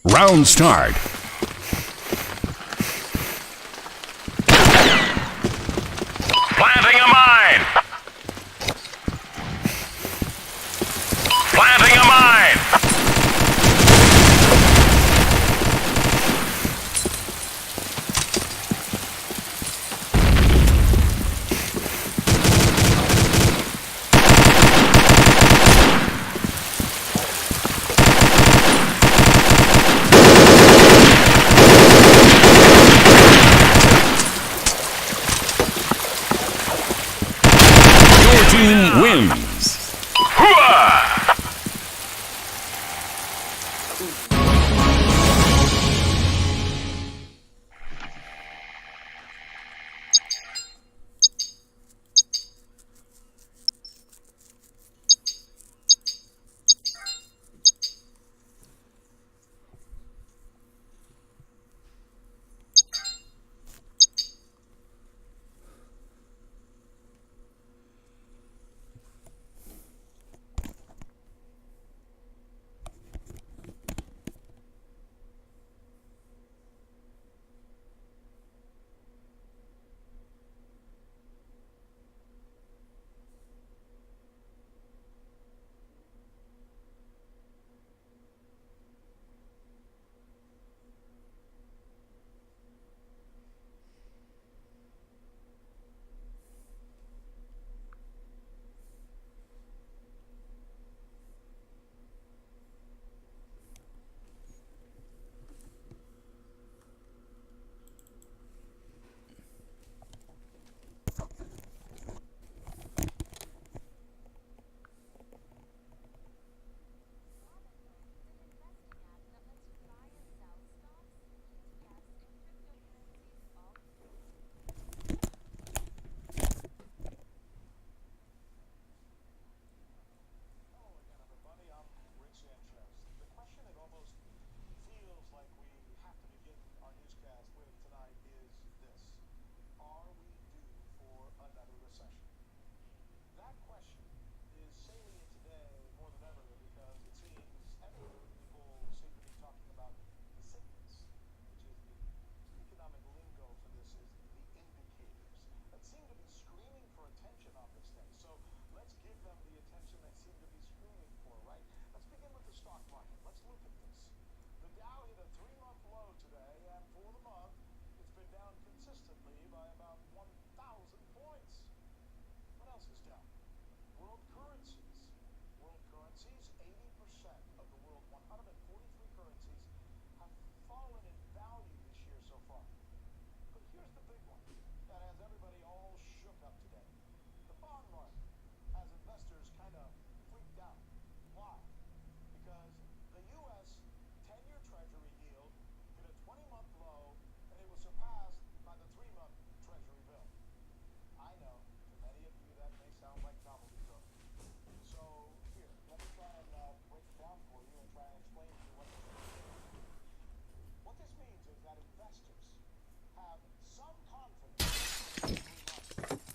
Round start. Planting a mine! Planting a mine! Team wins. Everybody all shook up today. The bond market has investors kind of freaked Treasury yield hit a 20-month low, and it was surpassed by the 3-month Treasury bill. I know, to many of you that may sound like gobbledygook. So, here, let me try and break it down for you and try and explain to you what this means. What this means is that investors have some confidence in the 3 months.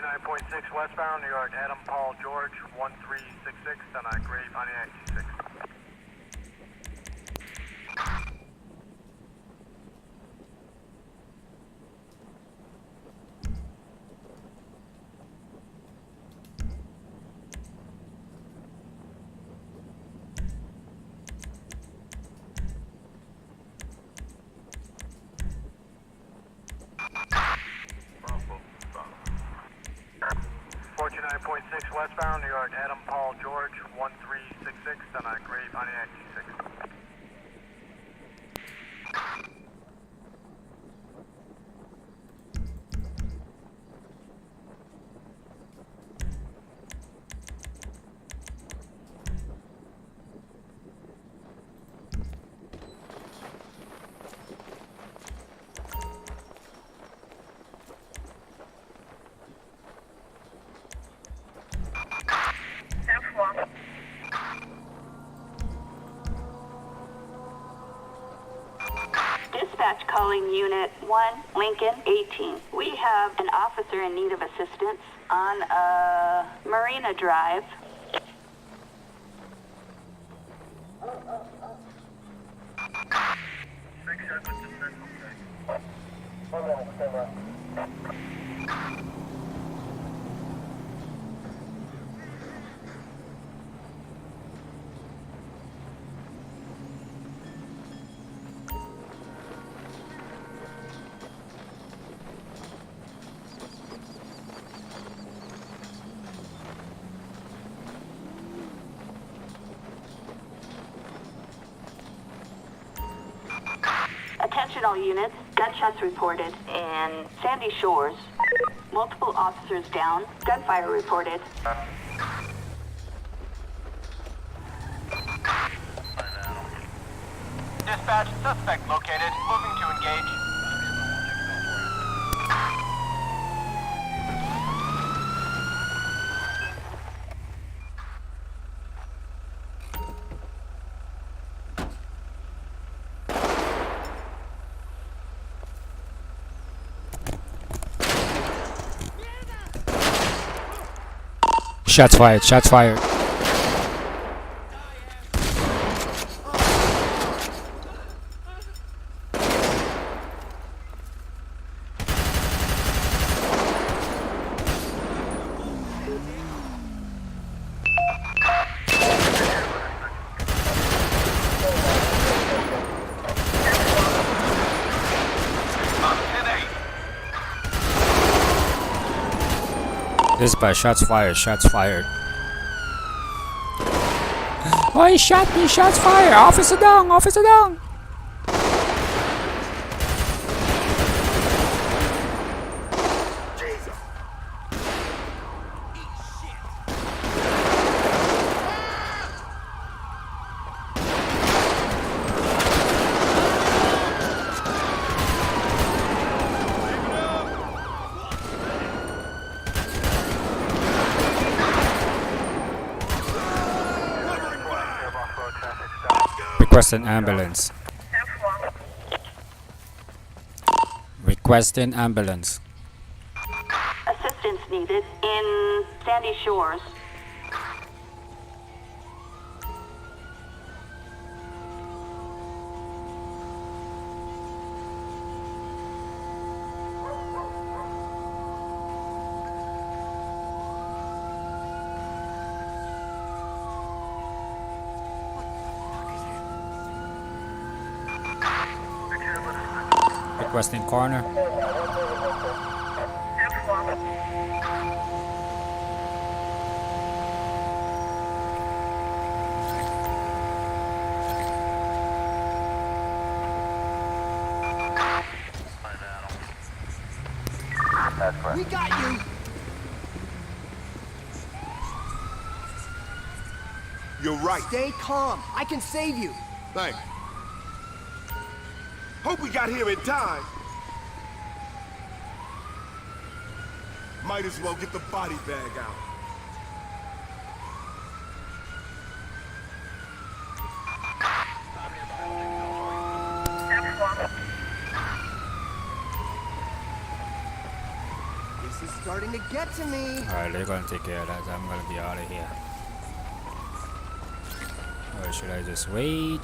49.6 westbound, New York, Adam Paul George, 1366, and I grade Pontiac G6. Westbound, New York, Adam Paul George, 1366, and I grade Pontiac G6. Dispatch calling Unit 1, Lincoln 18. We have an officer in need of assistance on Marina Drive. Attention all units, gunshots reported in Sandy Shores. Multiple officers down, gunfire reported. Dispatch, suspect located, moving to engage. Shots fired, shots fired. Dispatch, shots fired, shots fired. Oh, he shot me, shots fired. Officer down, officer down. Request an ambulance. Request an ambulance. Assistance needed in Sandy Shores. Requesting corner. We got you! You're right. Stay calm. I can save you. Thanks. Hope we got here in time. Might as well get the body bag out. This is starting to get to me. Alright, they're gonna take care of that. I'm gonna be out of here. Or should I just wait?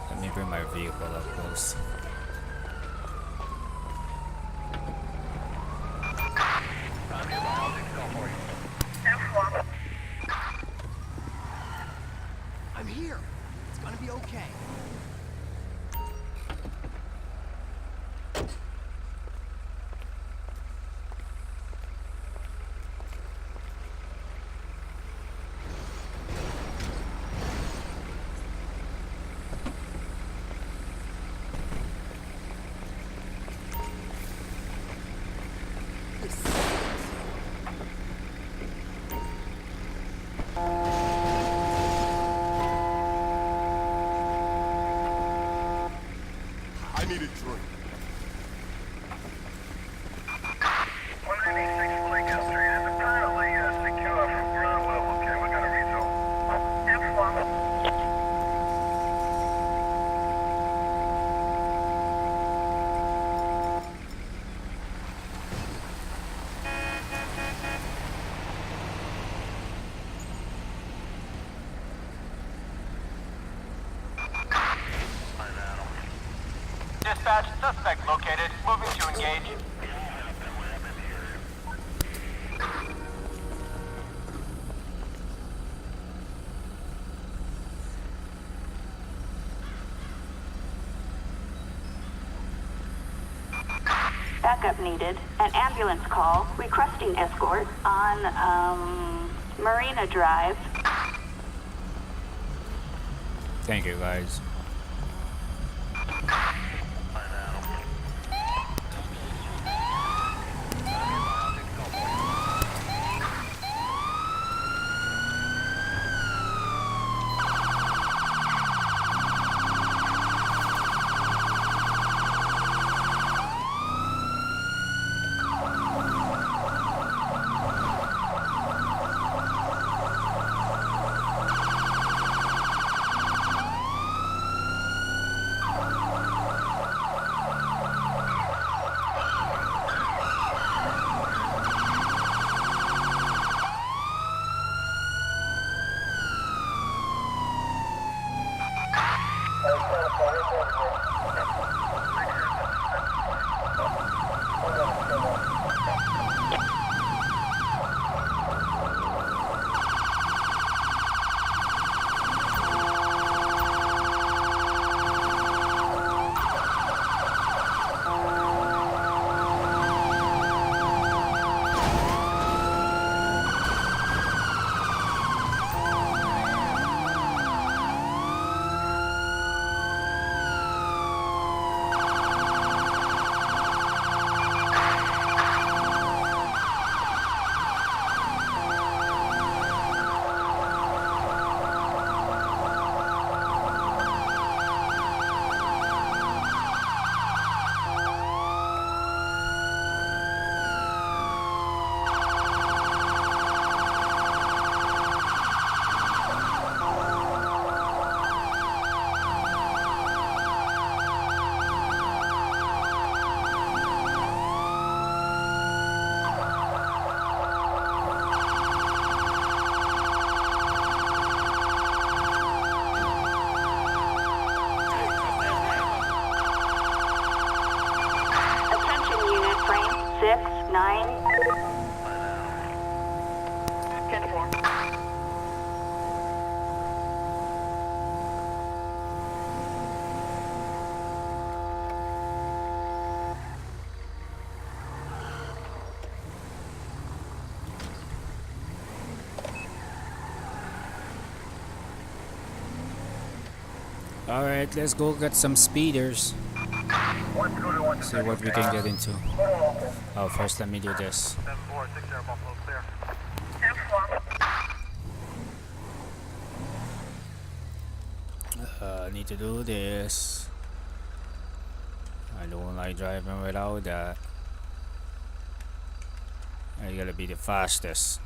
Let me bring my vehicle up close. I'm here. It's gonna be okay. I need a drink. 196 Lincoln Street is apparently secure from ground level. Okay, we got a resume. Dispatch, suspect located. Moving to engage. Backup needed. An ambulance call requesting escort on Marina Drive. Thank you, guys. Alright, let's go get some speeders. See what we can get into. Oh, first let me do this. I need to do this. I don't like driving without that. I gotta be the fastest.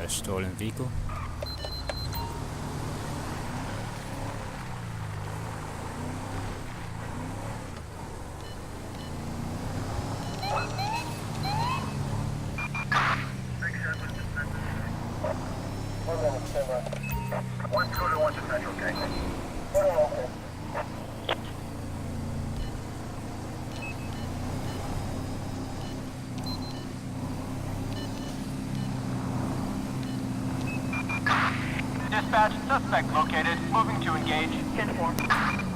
Stolen vehicle. Dispatch, suspect located. Moving to engage. 10-4.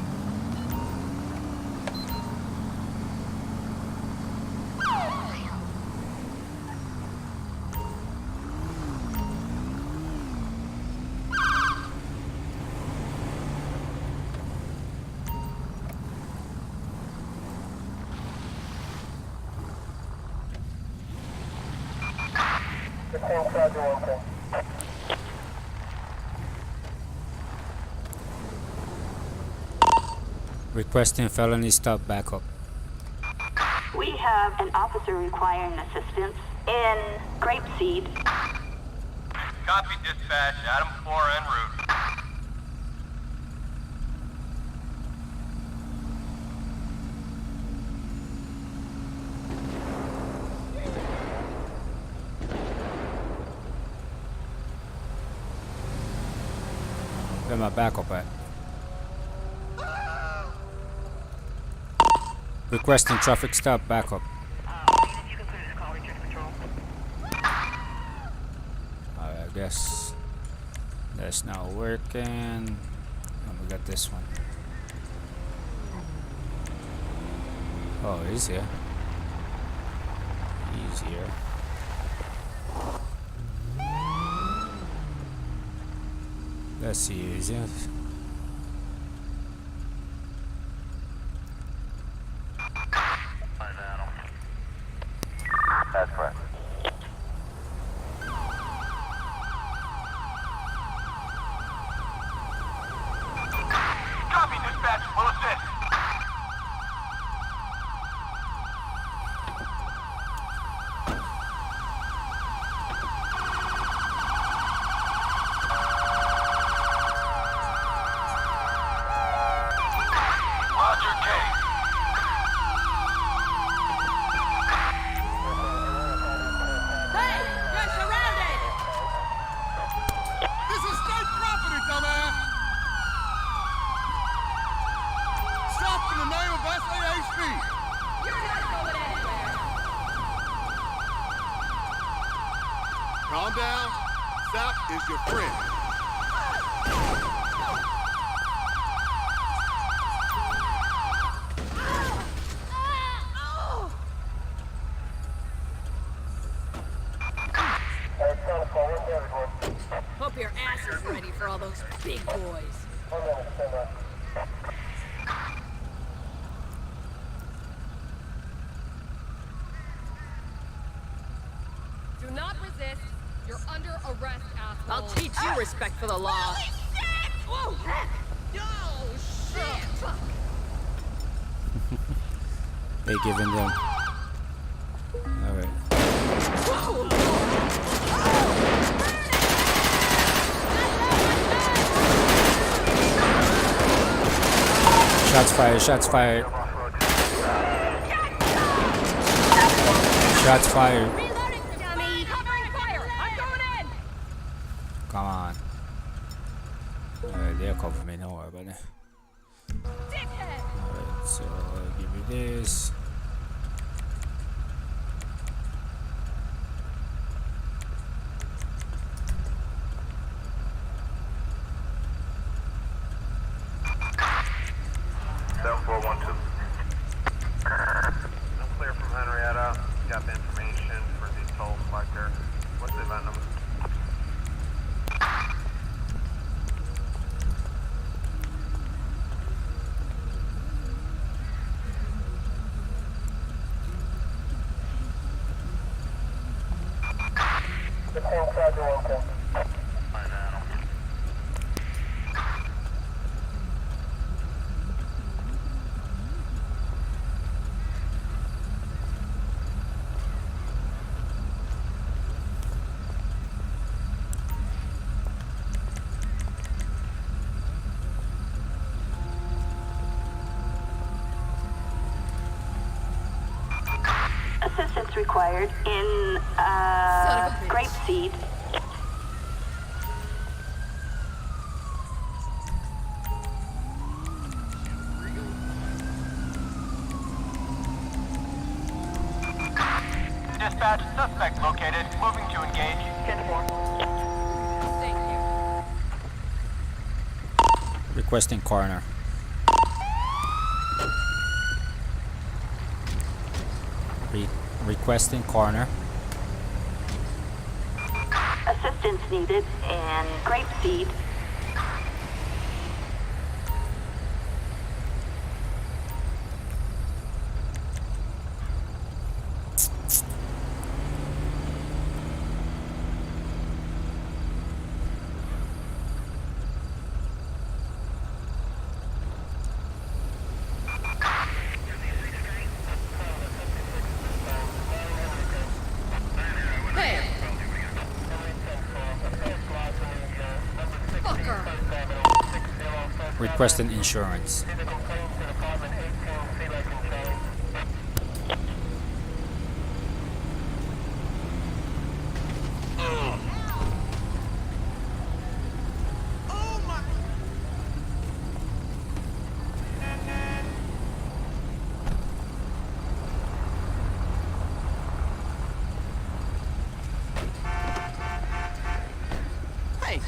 Requesting felony stop backup. We have an officer requiring assistance in Grapeseed. Copy, dispatch. Adam 4 en route. Where my backup at? Requesting traffic stop backup. Alright, I guess that's not working. And we got this one. Oh, he's here. He's here. Let's see, is it? That's correct. Copy, dispatch. We'll assist. Roger, case. Calm down. Stop is your friend. Hope your ass is ready for all those big boys. Do not resist. You're under arrest, asshole. I'll teach you respect for the law. Whoa! Oh, shit! They giving them. Alright. Shots fired, shots fired. Shots fired. Come on. Alright, they'll cover me, don't worry about it. Alright, so I'll give you this. I'm clear from Henrietta. Got the information for the toll collector. What's the event number? assistance required in grapeseed. Dispatch, suspect located. Moving to engage. 10-4. Requesting coroner. Requesting coroner. Assistance needed in grapeseed. Hey! Fucker! Requesting insurance. Hey,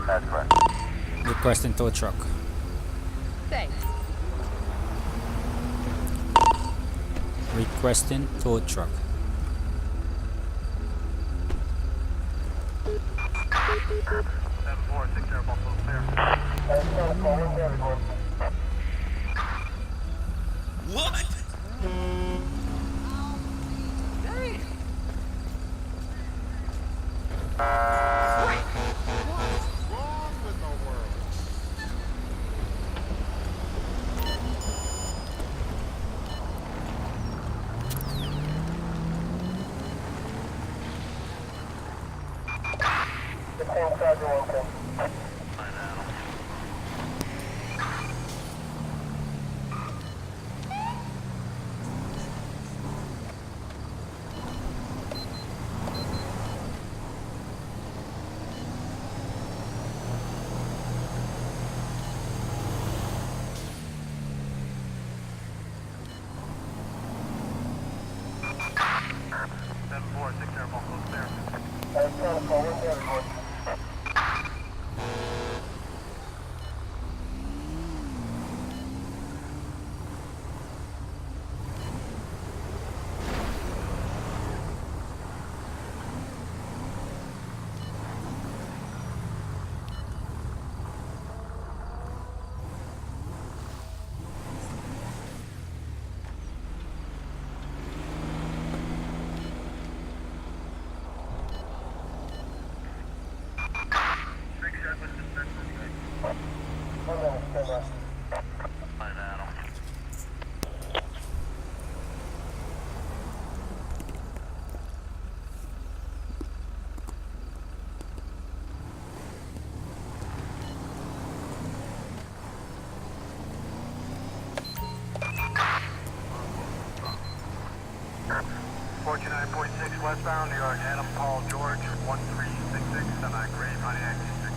That's correct. Requesting tow truck. Thanks. Requesting tow truck. 7-4, 6 Air Buffalo clear. What? Westbound, New York, Adam Paul George, 1366, semi-grave, Pontiac District.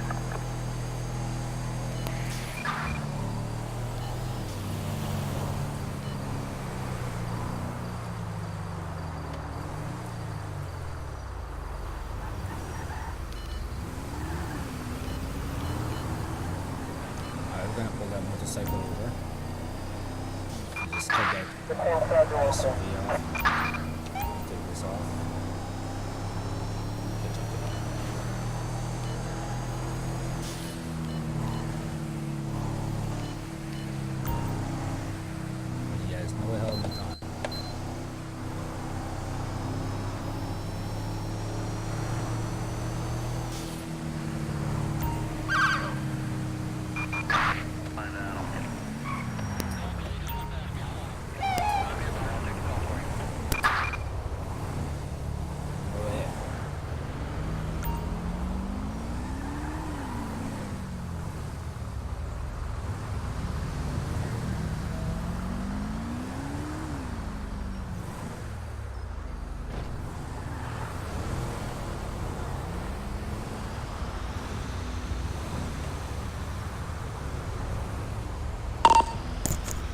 We're gonna pull that motorcycle over. Just cut that SUV off. Take this off. He has no helmet on.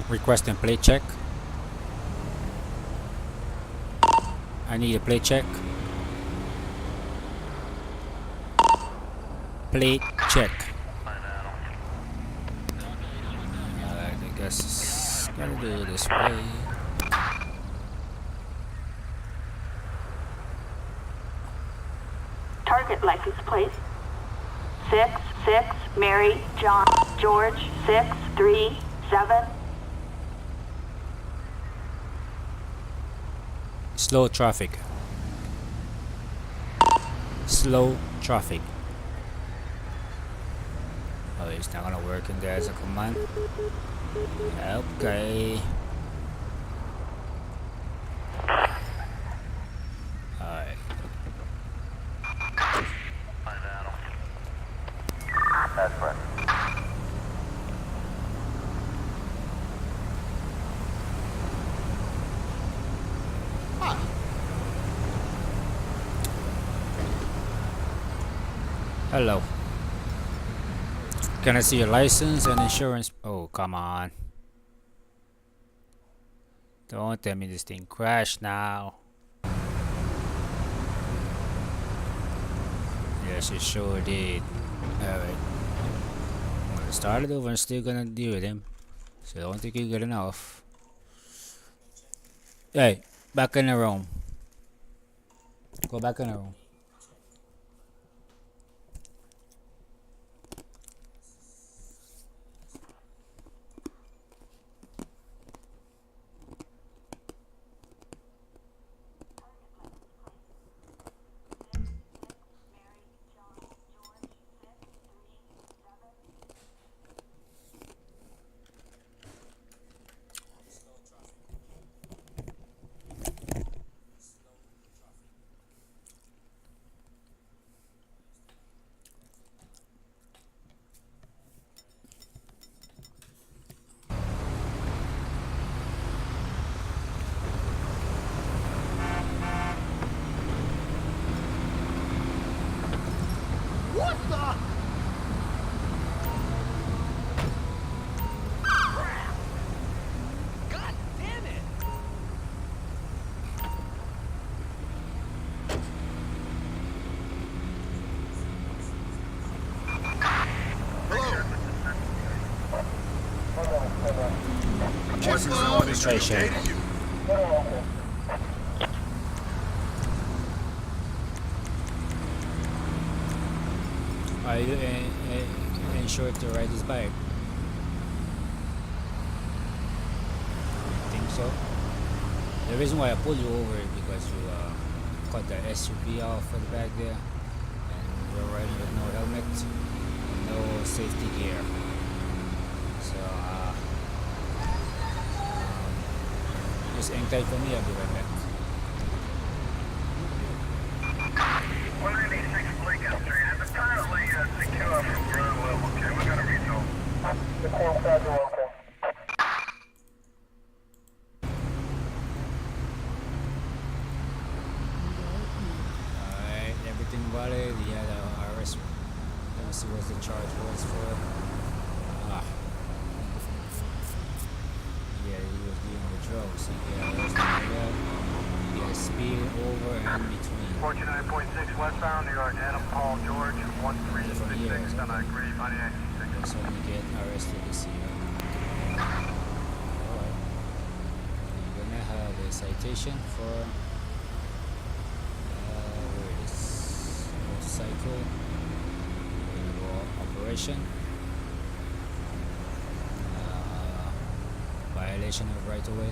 Requesting plate check. I need a plate check. Plate check. Alright, I guess it's gotta do it this way. Target license plate 6 Mary John George 637. Slow traffic. Slow traffic. Oh, it's not gonna work in there as a command. Okay. Alright. That's right. Hello. Can I see your license and insurance? Oh, come on. Don't tell me this thing crashed now. Yes, it sure did. Alright. I'm gonna start it over and still gonna deal with him. So I don't think you're good enough. Hey, back in the room. Go back in the room. What the? God damn it! Registration. Are you insured to ride this bike? I think so. The reason why I pulled you over is because you cut the SUV off for the back there, and you're riding with no helmet, and no safety gear. So just hang tight for me. I'll be right back. 196 Lincoln Street. Is apparently secure from ground level. Okay, we got a result. The call side are okay. Alright, everything valid. He had a arrest. Let me see what the charge was for. Yeah, he was dealing with drugs. He got arrested for that. He got speed over and between. 49.6 westbound, New York, Adam Paul George, 1366, on I agree, 9966. That's when you get arrested this year. Alright. You're gonna have a citation for where it is motorcycle operation, violation of right of way,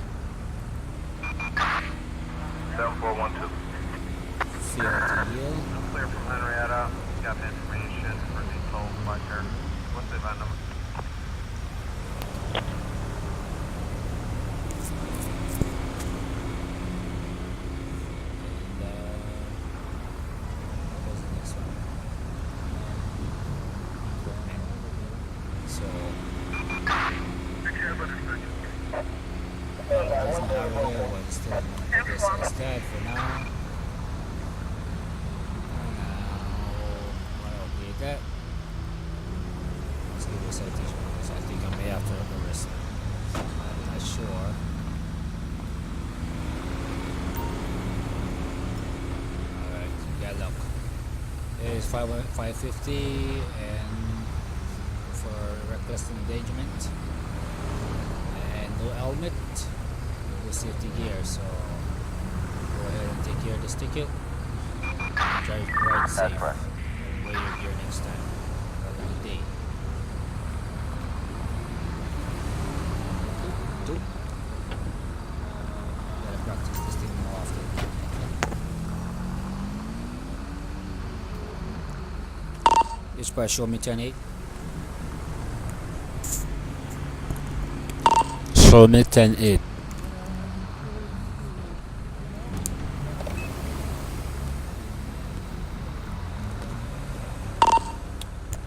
7412. fail to yield. I'm clear from Henrietta. Got the information for the toll collector. What's the event number? What was the next one? So that's not real, but still, I guess instead for now. That. Let's give you a citation because I think I may have to arrest him. sure. Alright, get luck. It's 550 and for reckless endangerment. And no helmet, no safety gear, so go ahead and take care of this ticket. Drive ride safe. Wear your gear next time. Have a good day. Two. Gotta practice this thing more often. Dispatch, show me 10-8. Show me 10-8.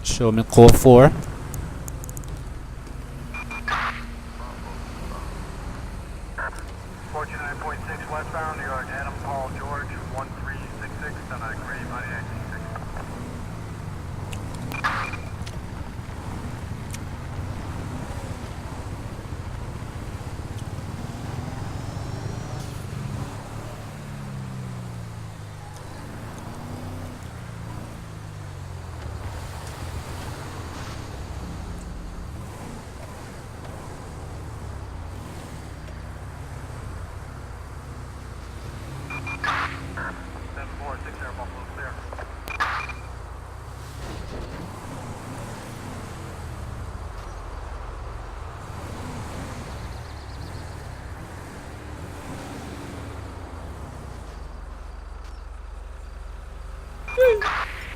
Show me code 4. Westbound, you're on Adam Paul George 1366 on a Gray Money XC6.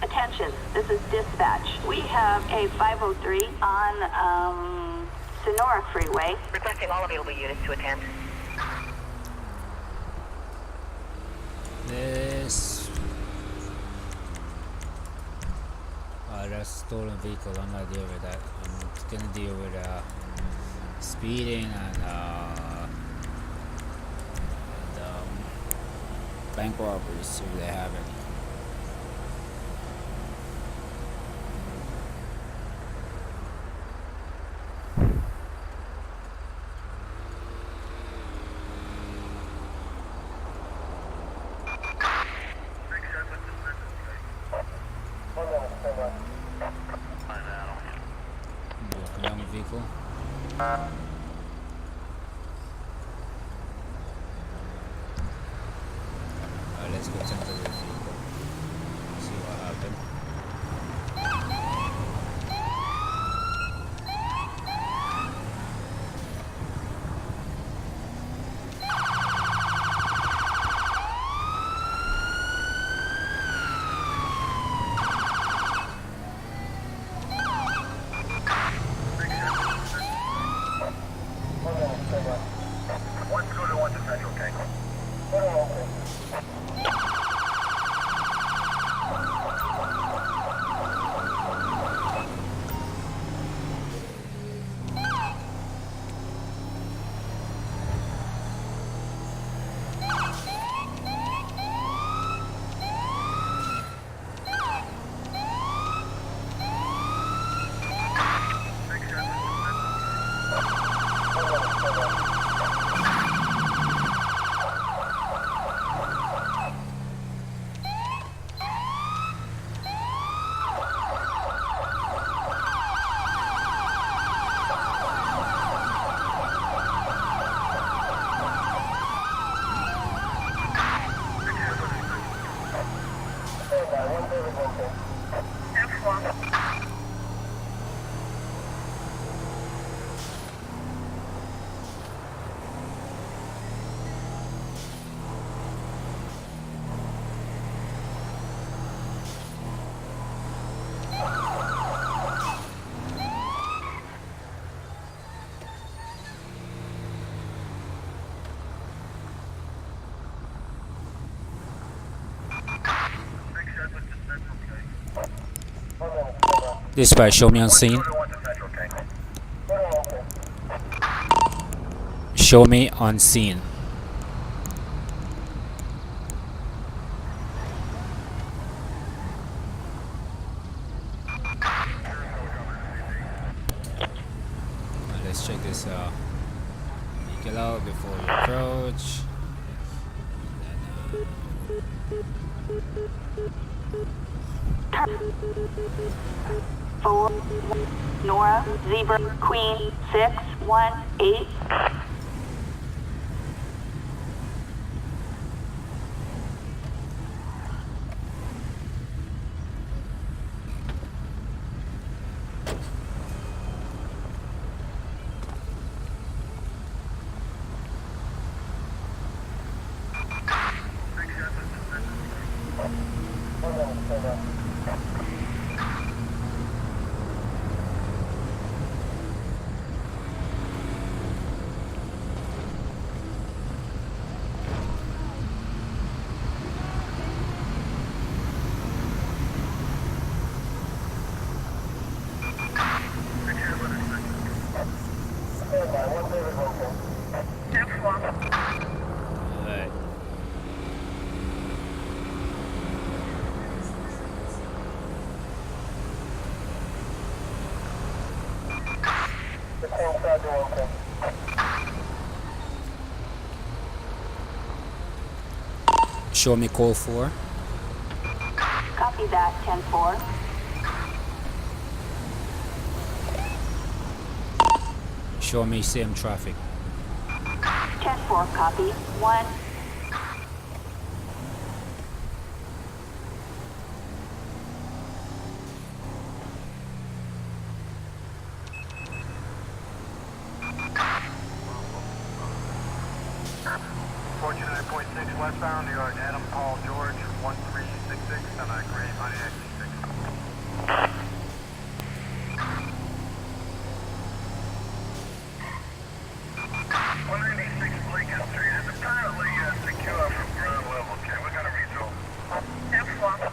Attention, this is dispatch. We have a 503 on Sonora Freeway. Requesting all available units to attend. This. That's stolen vehicle. I'm not dealing with that. I'm gonna deal with speeding and bank robberies if they have any. Vehicle. Let's go check the vehicle. See what happened. Dispatch, show me on scene. Show me on scene. Let's check this vehicle out before you approach. 4 Nora Zebra Queen 618. Alright. Show me call 4. Copy that, 10-4. Show me same traffic. 10-4, copy. 1. Westbound, New York, Adam Paul George 1366, and I agree, Pontiac C6. 196 Lincoln Street is apparently secure from ground level. Okay, we got a result. F-flop.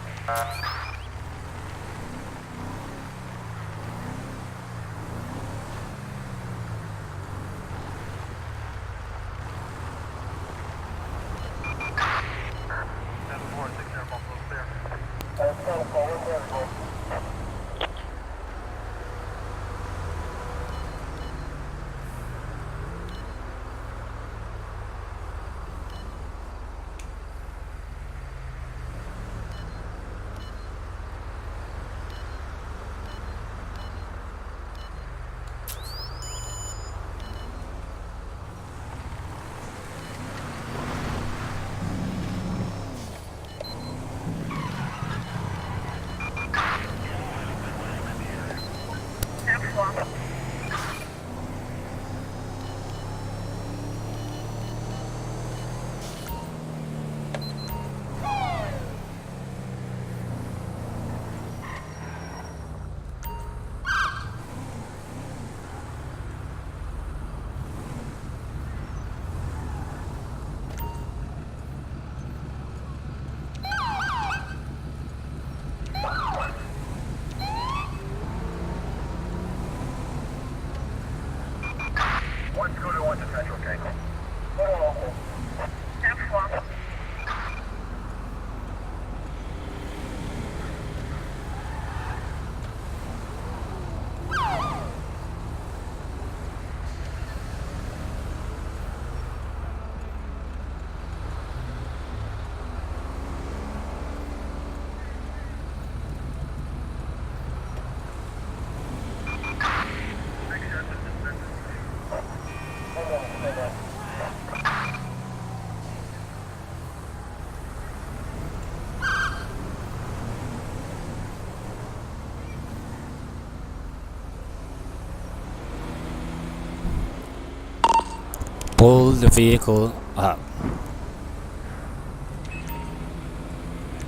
Pull the vehicle up.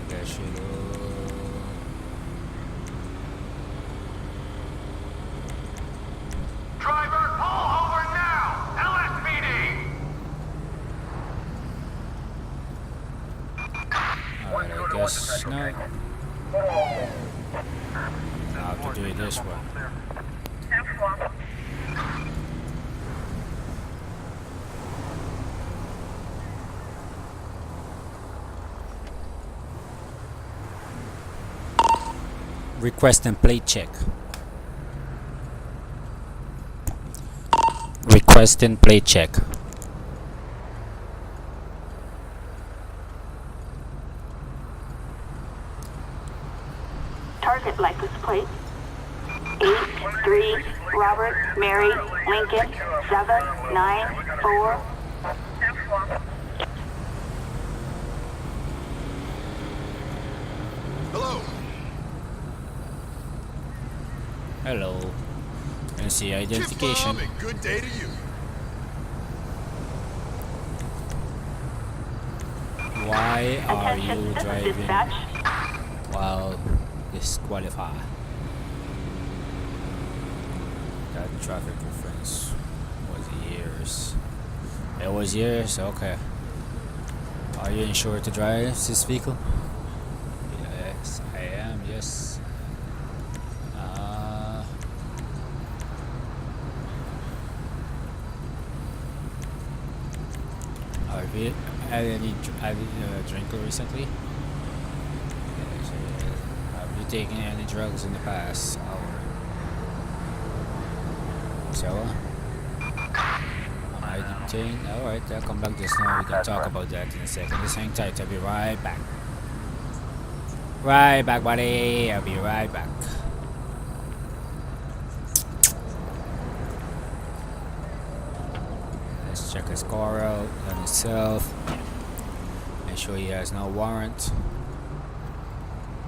There she goes. Driver, pull over now! LSPD! Alright, I guess not. I have to do it this way. Request and plate check. Request and plate check. plate. 83 Robert Mary Lincoln 794. Hello. Hello. And see identification. Good day to you. Why are Attention, you this is driving dispatch. while disqualified? That traffic reference was years. It was years? Okay. Are you insured to drive this vehicle? Yes, I am, yes. Have you had any drink recently? Yes, have you taken any drugs in the past hour? So, am I detained? Alright, I'll come back just now. We can talk about that in a second. Just hang tight, I'll be right back. Right back, buddy. I'll be right back. Let's check his car out on itself. Make sure he has no warrant.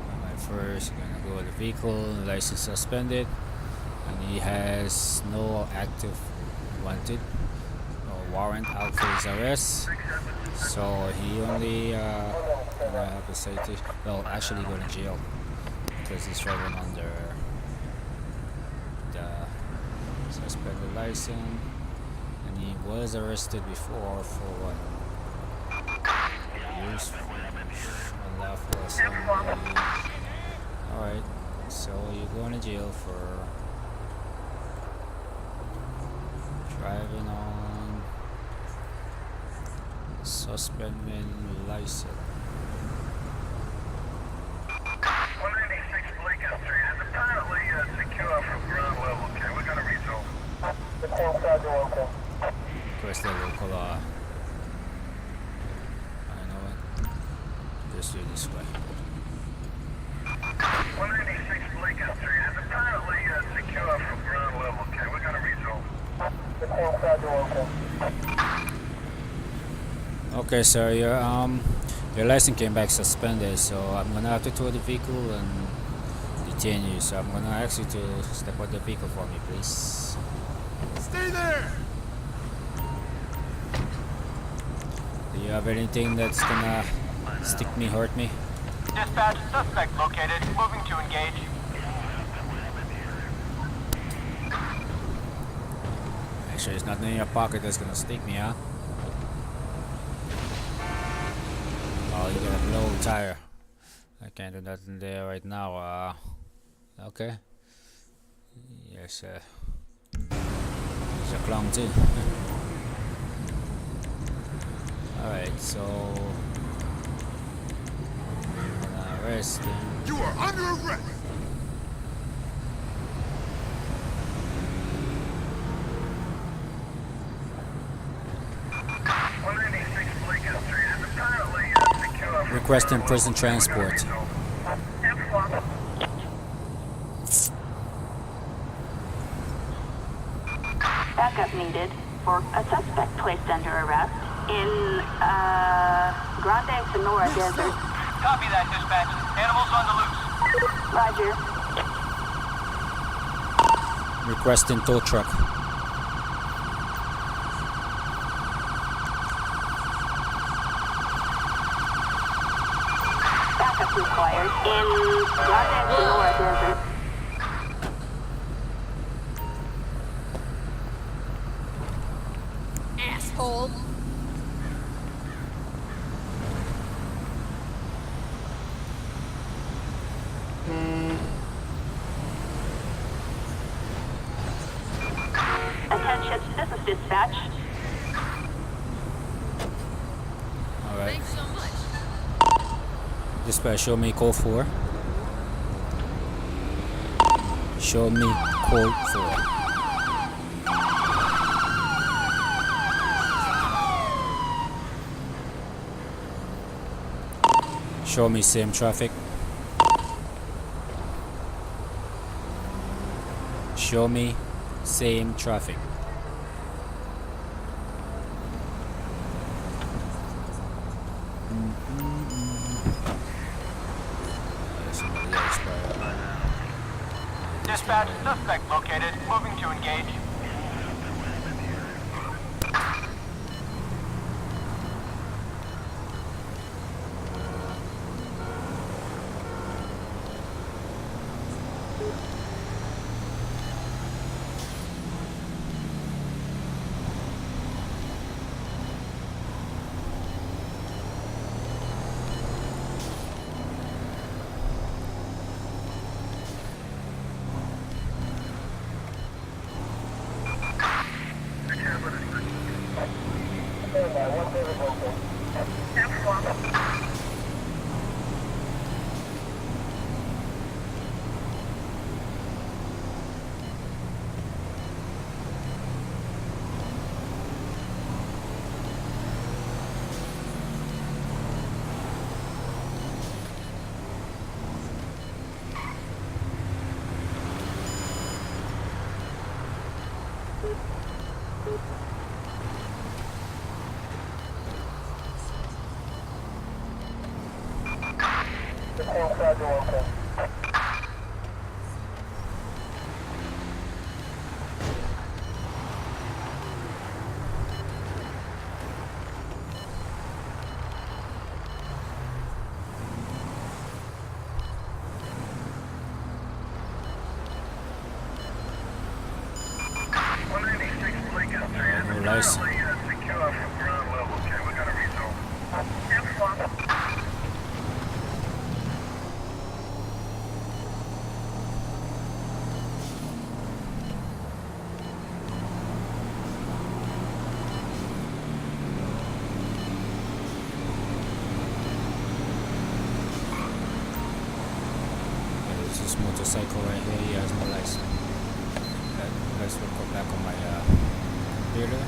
Alright, first, we're gonna go with the vehicle, license suspended. And he has no active wanted or warrant out for his arrest. So he only gonna have a citation. Well, actually go to jail because he's driving under the suspended license, and he was arrested before for what? Use unlawful assembly. Alright, so you're going to jail for driving on suspended license. 186 Lincoln Street is apparently secure from ground level. Okay, we're gonna resume. Request the local law. I know it. Just do it this way. 186 Lincoln Street is apparently secure from ground level. Okay, we're gonna resume. Okay, sir, your license came back suspended, so I'm gonna have to tow the vehicle and detain you. So I'm gonna ask you to step out the vehicle for me, please. Stay there. Do you have anything that's gonna stick me, hurt me? Dispatch, suspect located. Moving to engage. Make sure there's nothing in your pocket that's gonna stick me, huh? Oh, you got a blow tire. I can't do nothing there right now. Okay. Yes, there's a clown too. Alright, so I'm gonna arrest him. You are under arrest. Requesting prison transport. Backup needed for a suspect placed under arrest in Grande Sonora Desert. Copy that, dispatch. Animals on the loose. Roger. Requesting tow truck. Backup required in Grande Sonora Desert. Asshole. Attention, this is dispatch. Alright. Thanks so much. Dispatch, show me code 4. Show me code 4. Show me same traffic. Show me same traffic. Dispatch, suspect located. Moving to engage. Nice. There's this motorcycle right here. He has no license. Let's look back on my computer.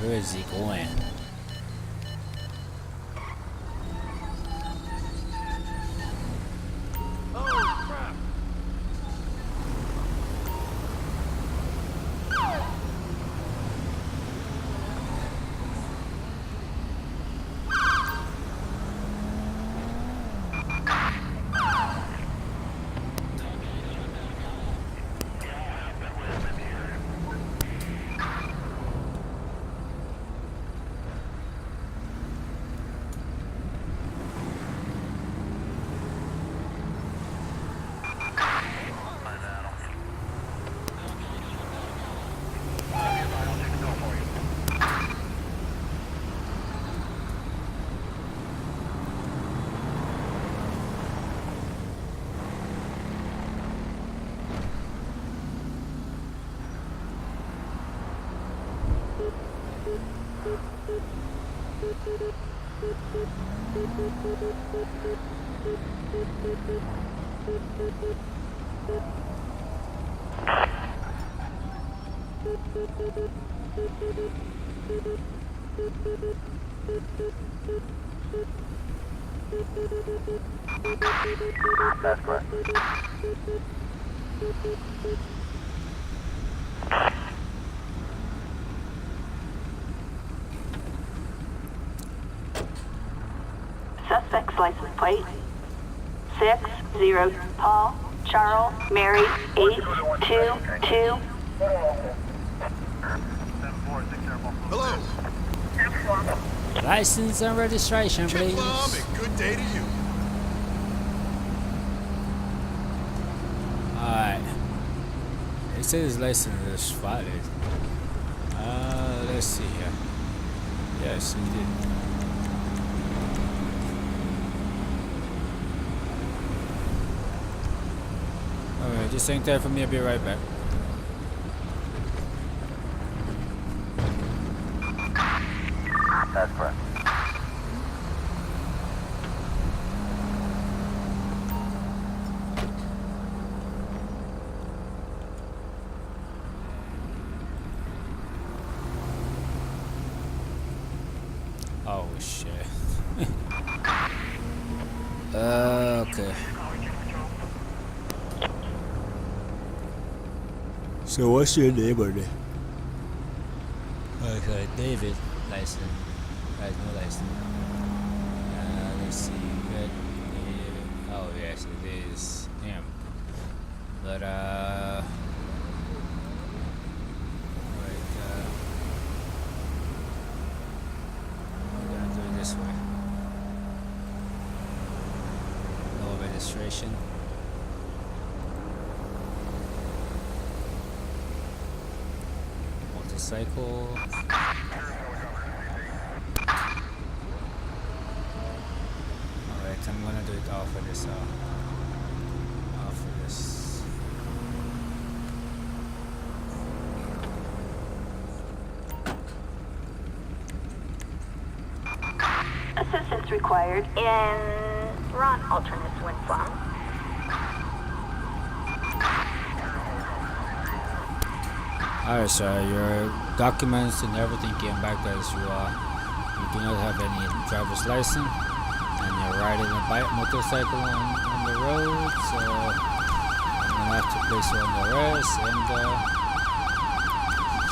Where is he going? That's correct. Suspect's license plate 60 Paul Charles Mary 822. Hello. License and registration, please. Good day to you. Alright. It says license is valid. Let's see here. Yes, he did. Alright, just hang tight for me. I'll be right back. That's correct. Oh shit. Okay. So what's your name on it? Okay, David. License. Right, no license. Let's see. Red. Oh yes, it is him. But right. We're gonna do it this way. No registration. Motorcycle. Alright, I'm gonna do it off of this. Off of this. Assistance required in Ron alternates when from. Alright, sir, your documents and everything came back as you do not have any driver's license and you're riding a motorcycle on the road, so I'm gonna have to place you on the arrest and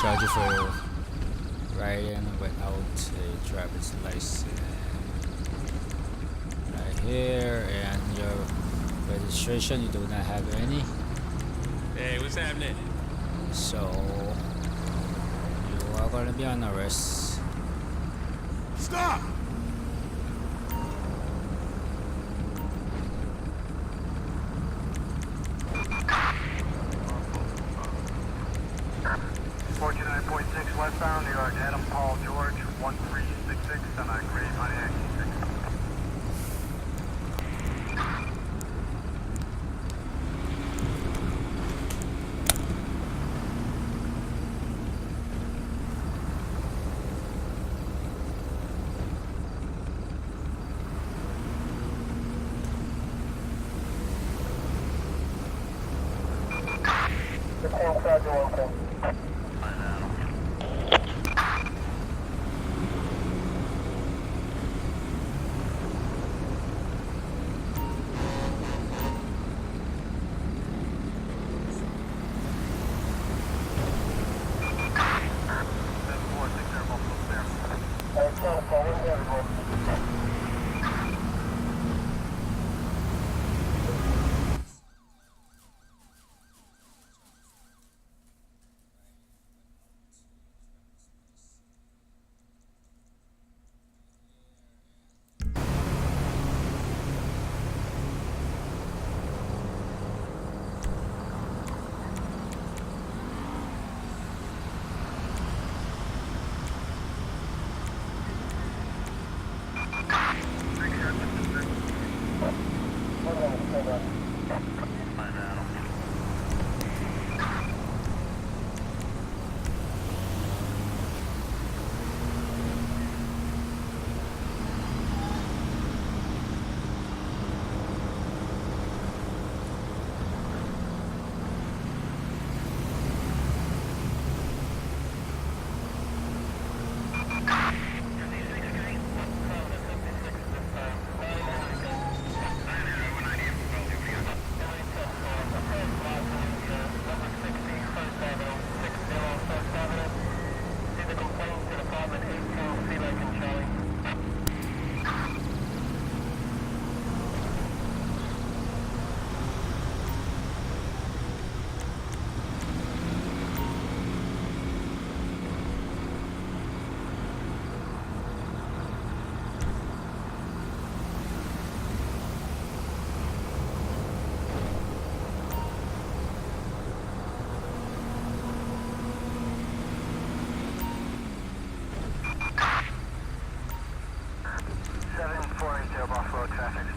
charge you for riding without a driver's license. Right here, and your registration, you do not have any. Hey, what's happening? So you are gonna be on arrest. Stop! Westbound, New York, Adam Paul George, 1366, semi-grade, Pontiac E6.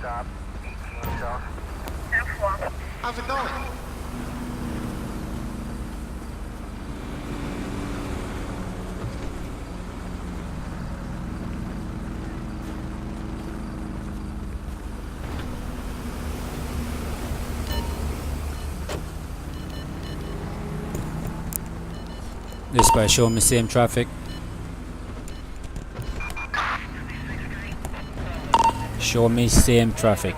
stop, 18 south. How's it going? This by show me same traffic. Show me same traffic.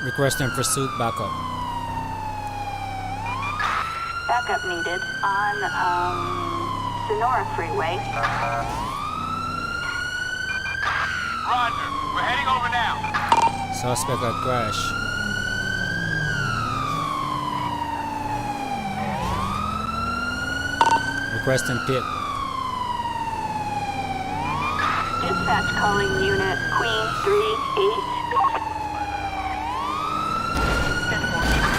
Requesting pursuit backup. Backup needed on Sonora Freeway. Roger. We're heading over now. Suspect got crash. Requesting pit. Dispatch calling unit Queen 38.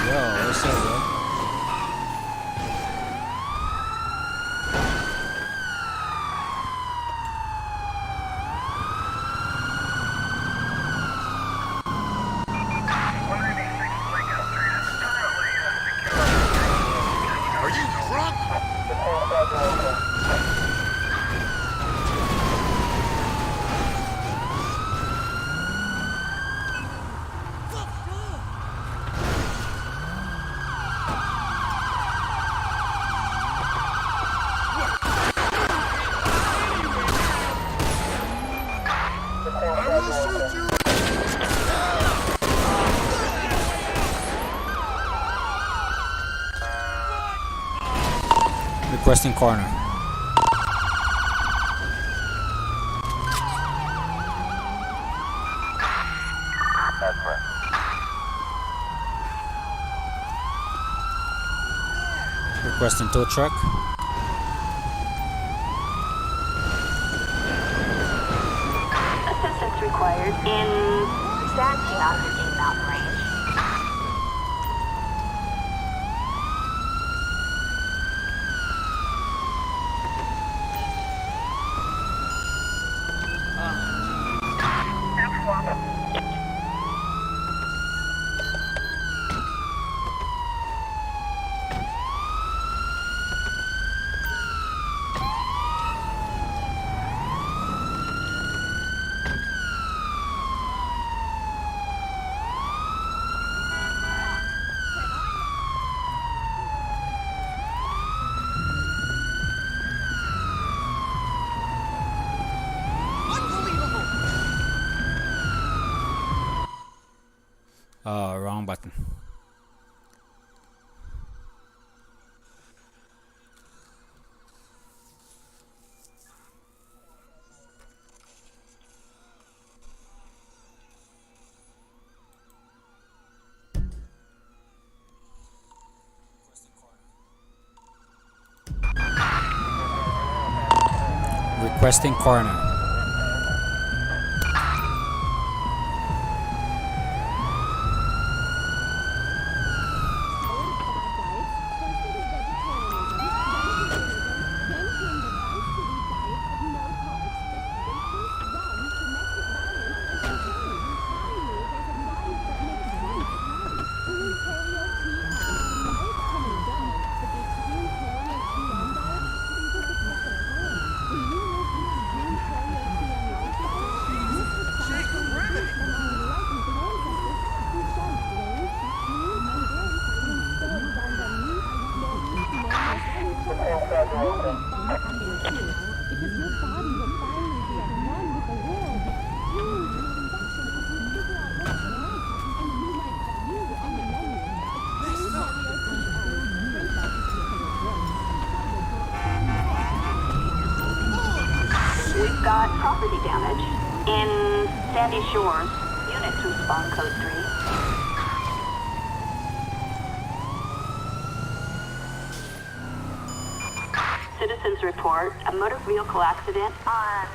Yo, what's up, bro? Are you drunk? Requesting corner. That's right. Requesting tow truck. Assistance required in Saginaw Mountain Range. Wrong button. Requesting corner. We've got property damage in Sandy Shores. Units respond code 3. Citizens report a motor vehicle accident on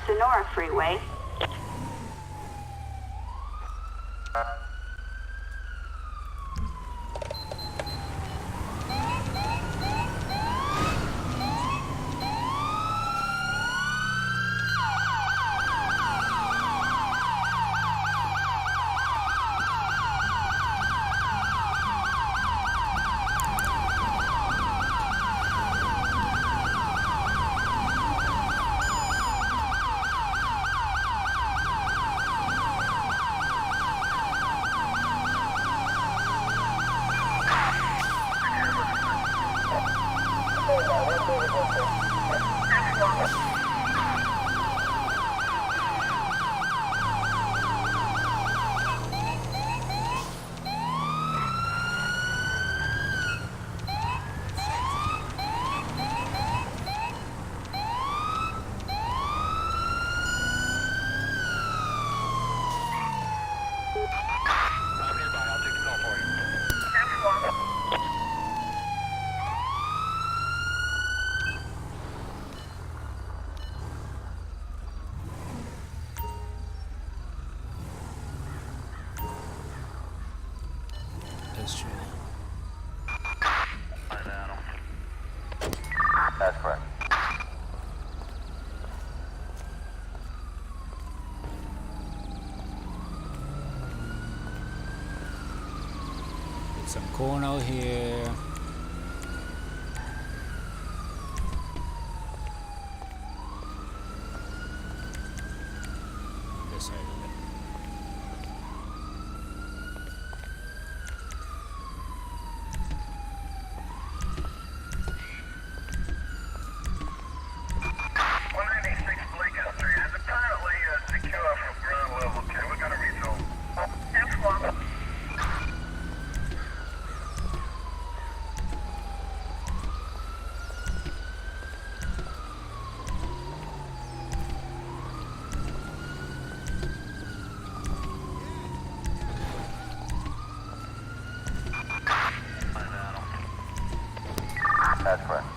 Sonora Freeway. That's true. That's correct. Get some corn out here. This side of it. That's correct.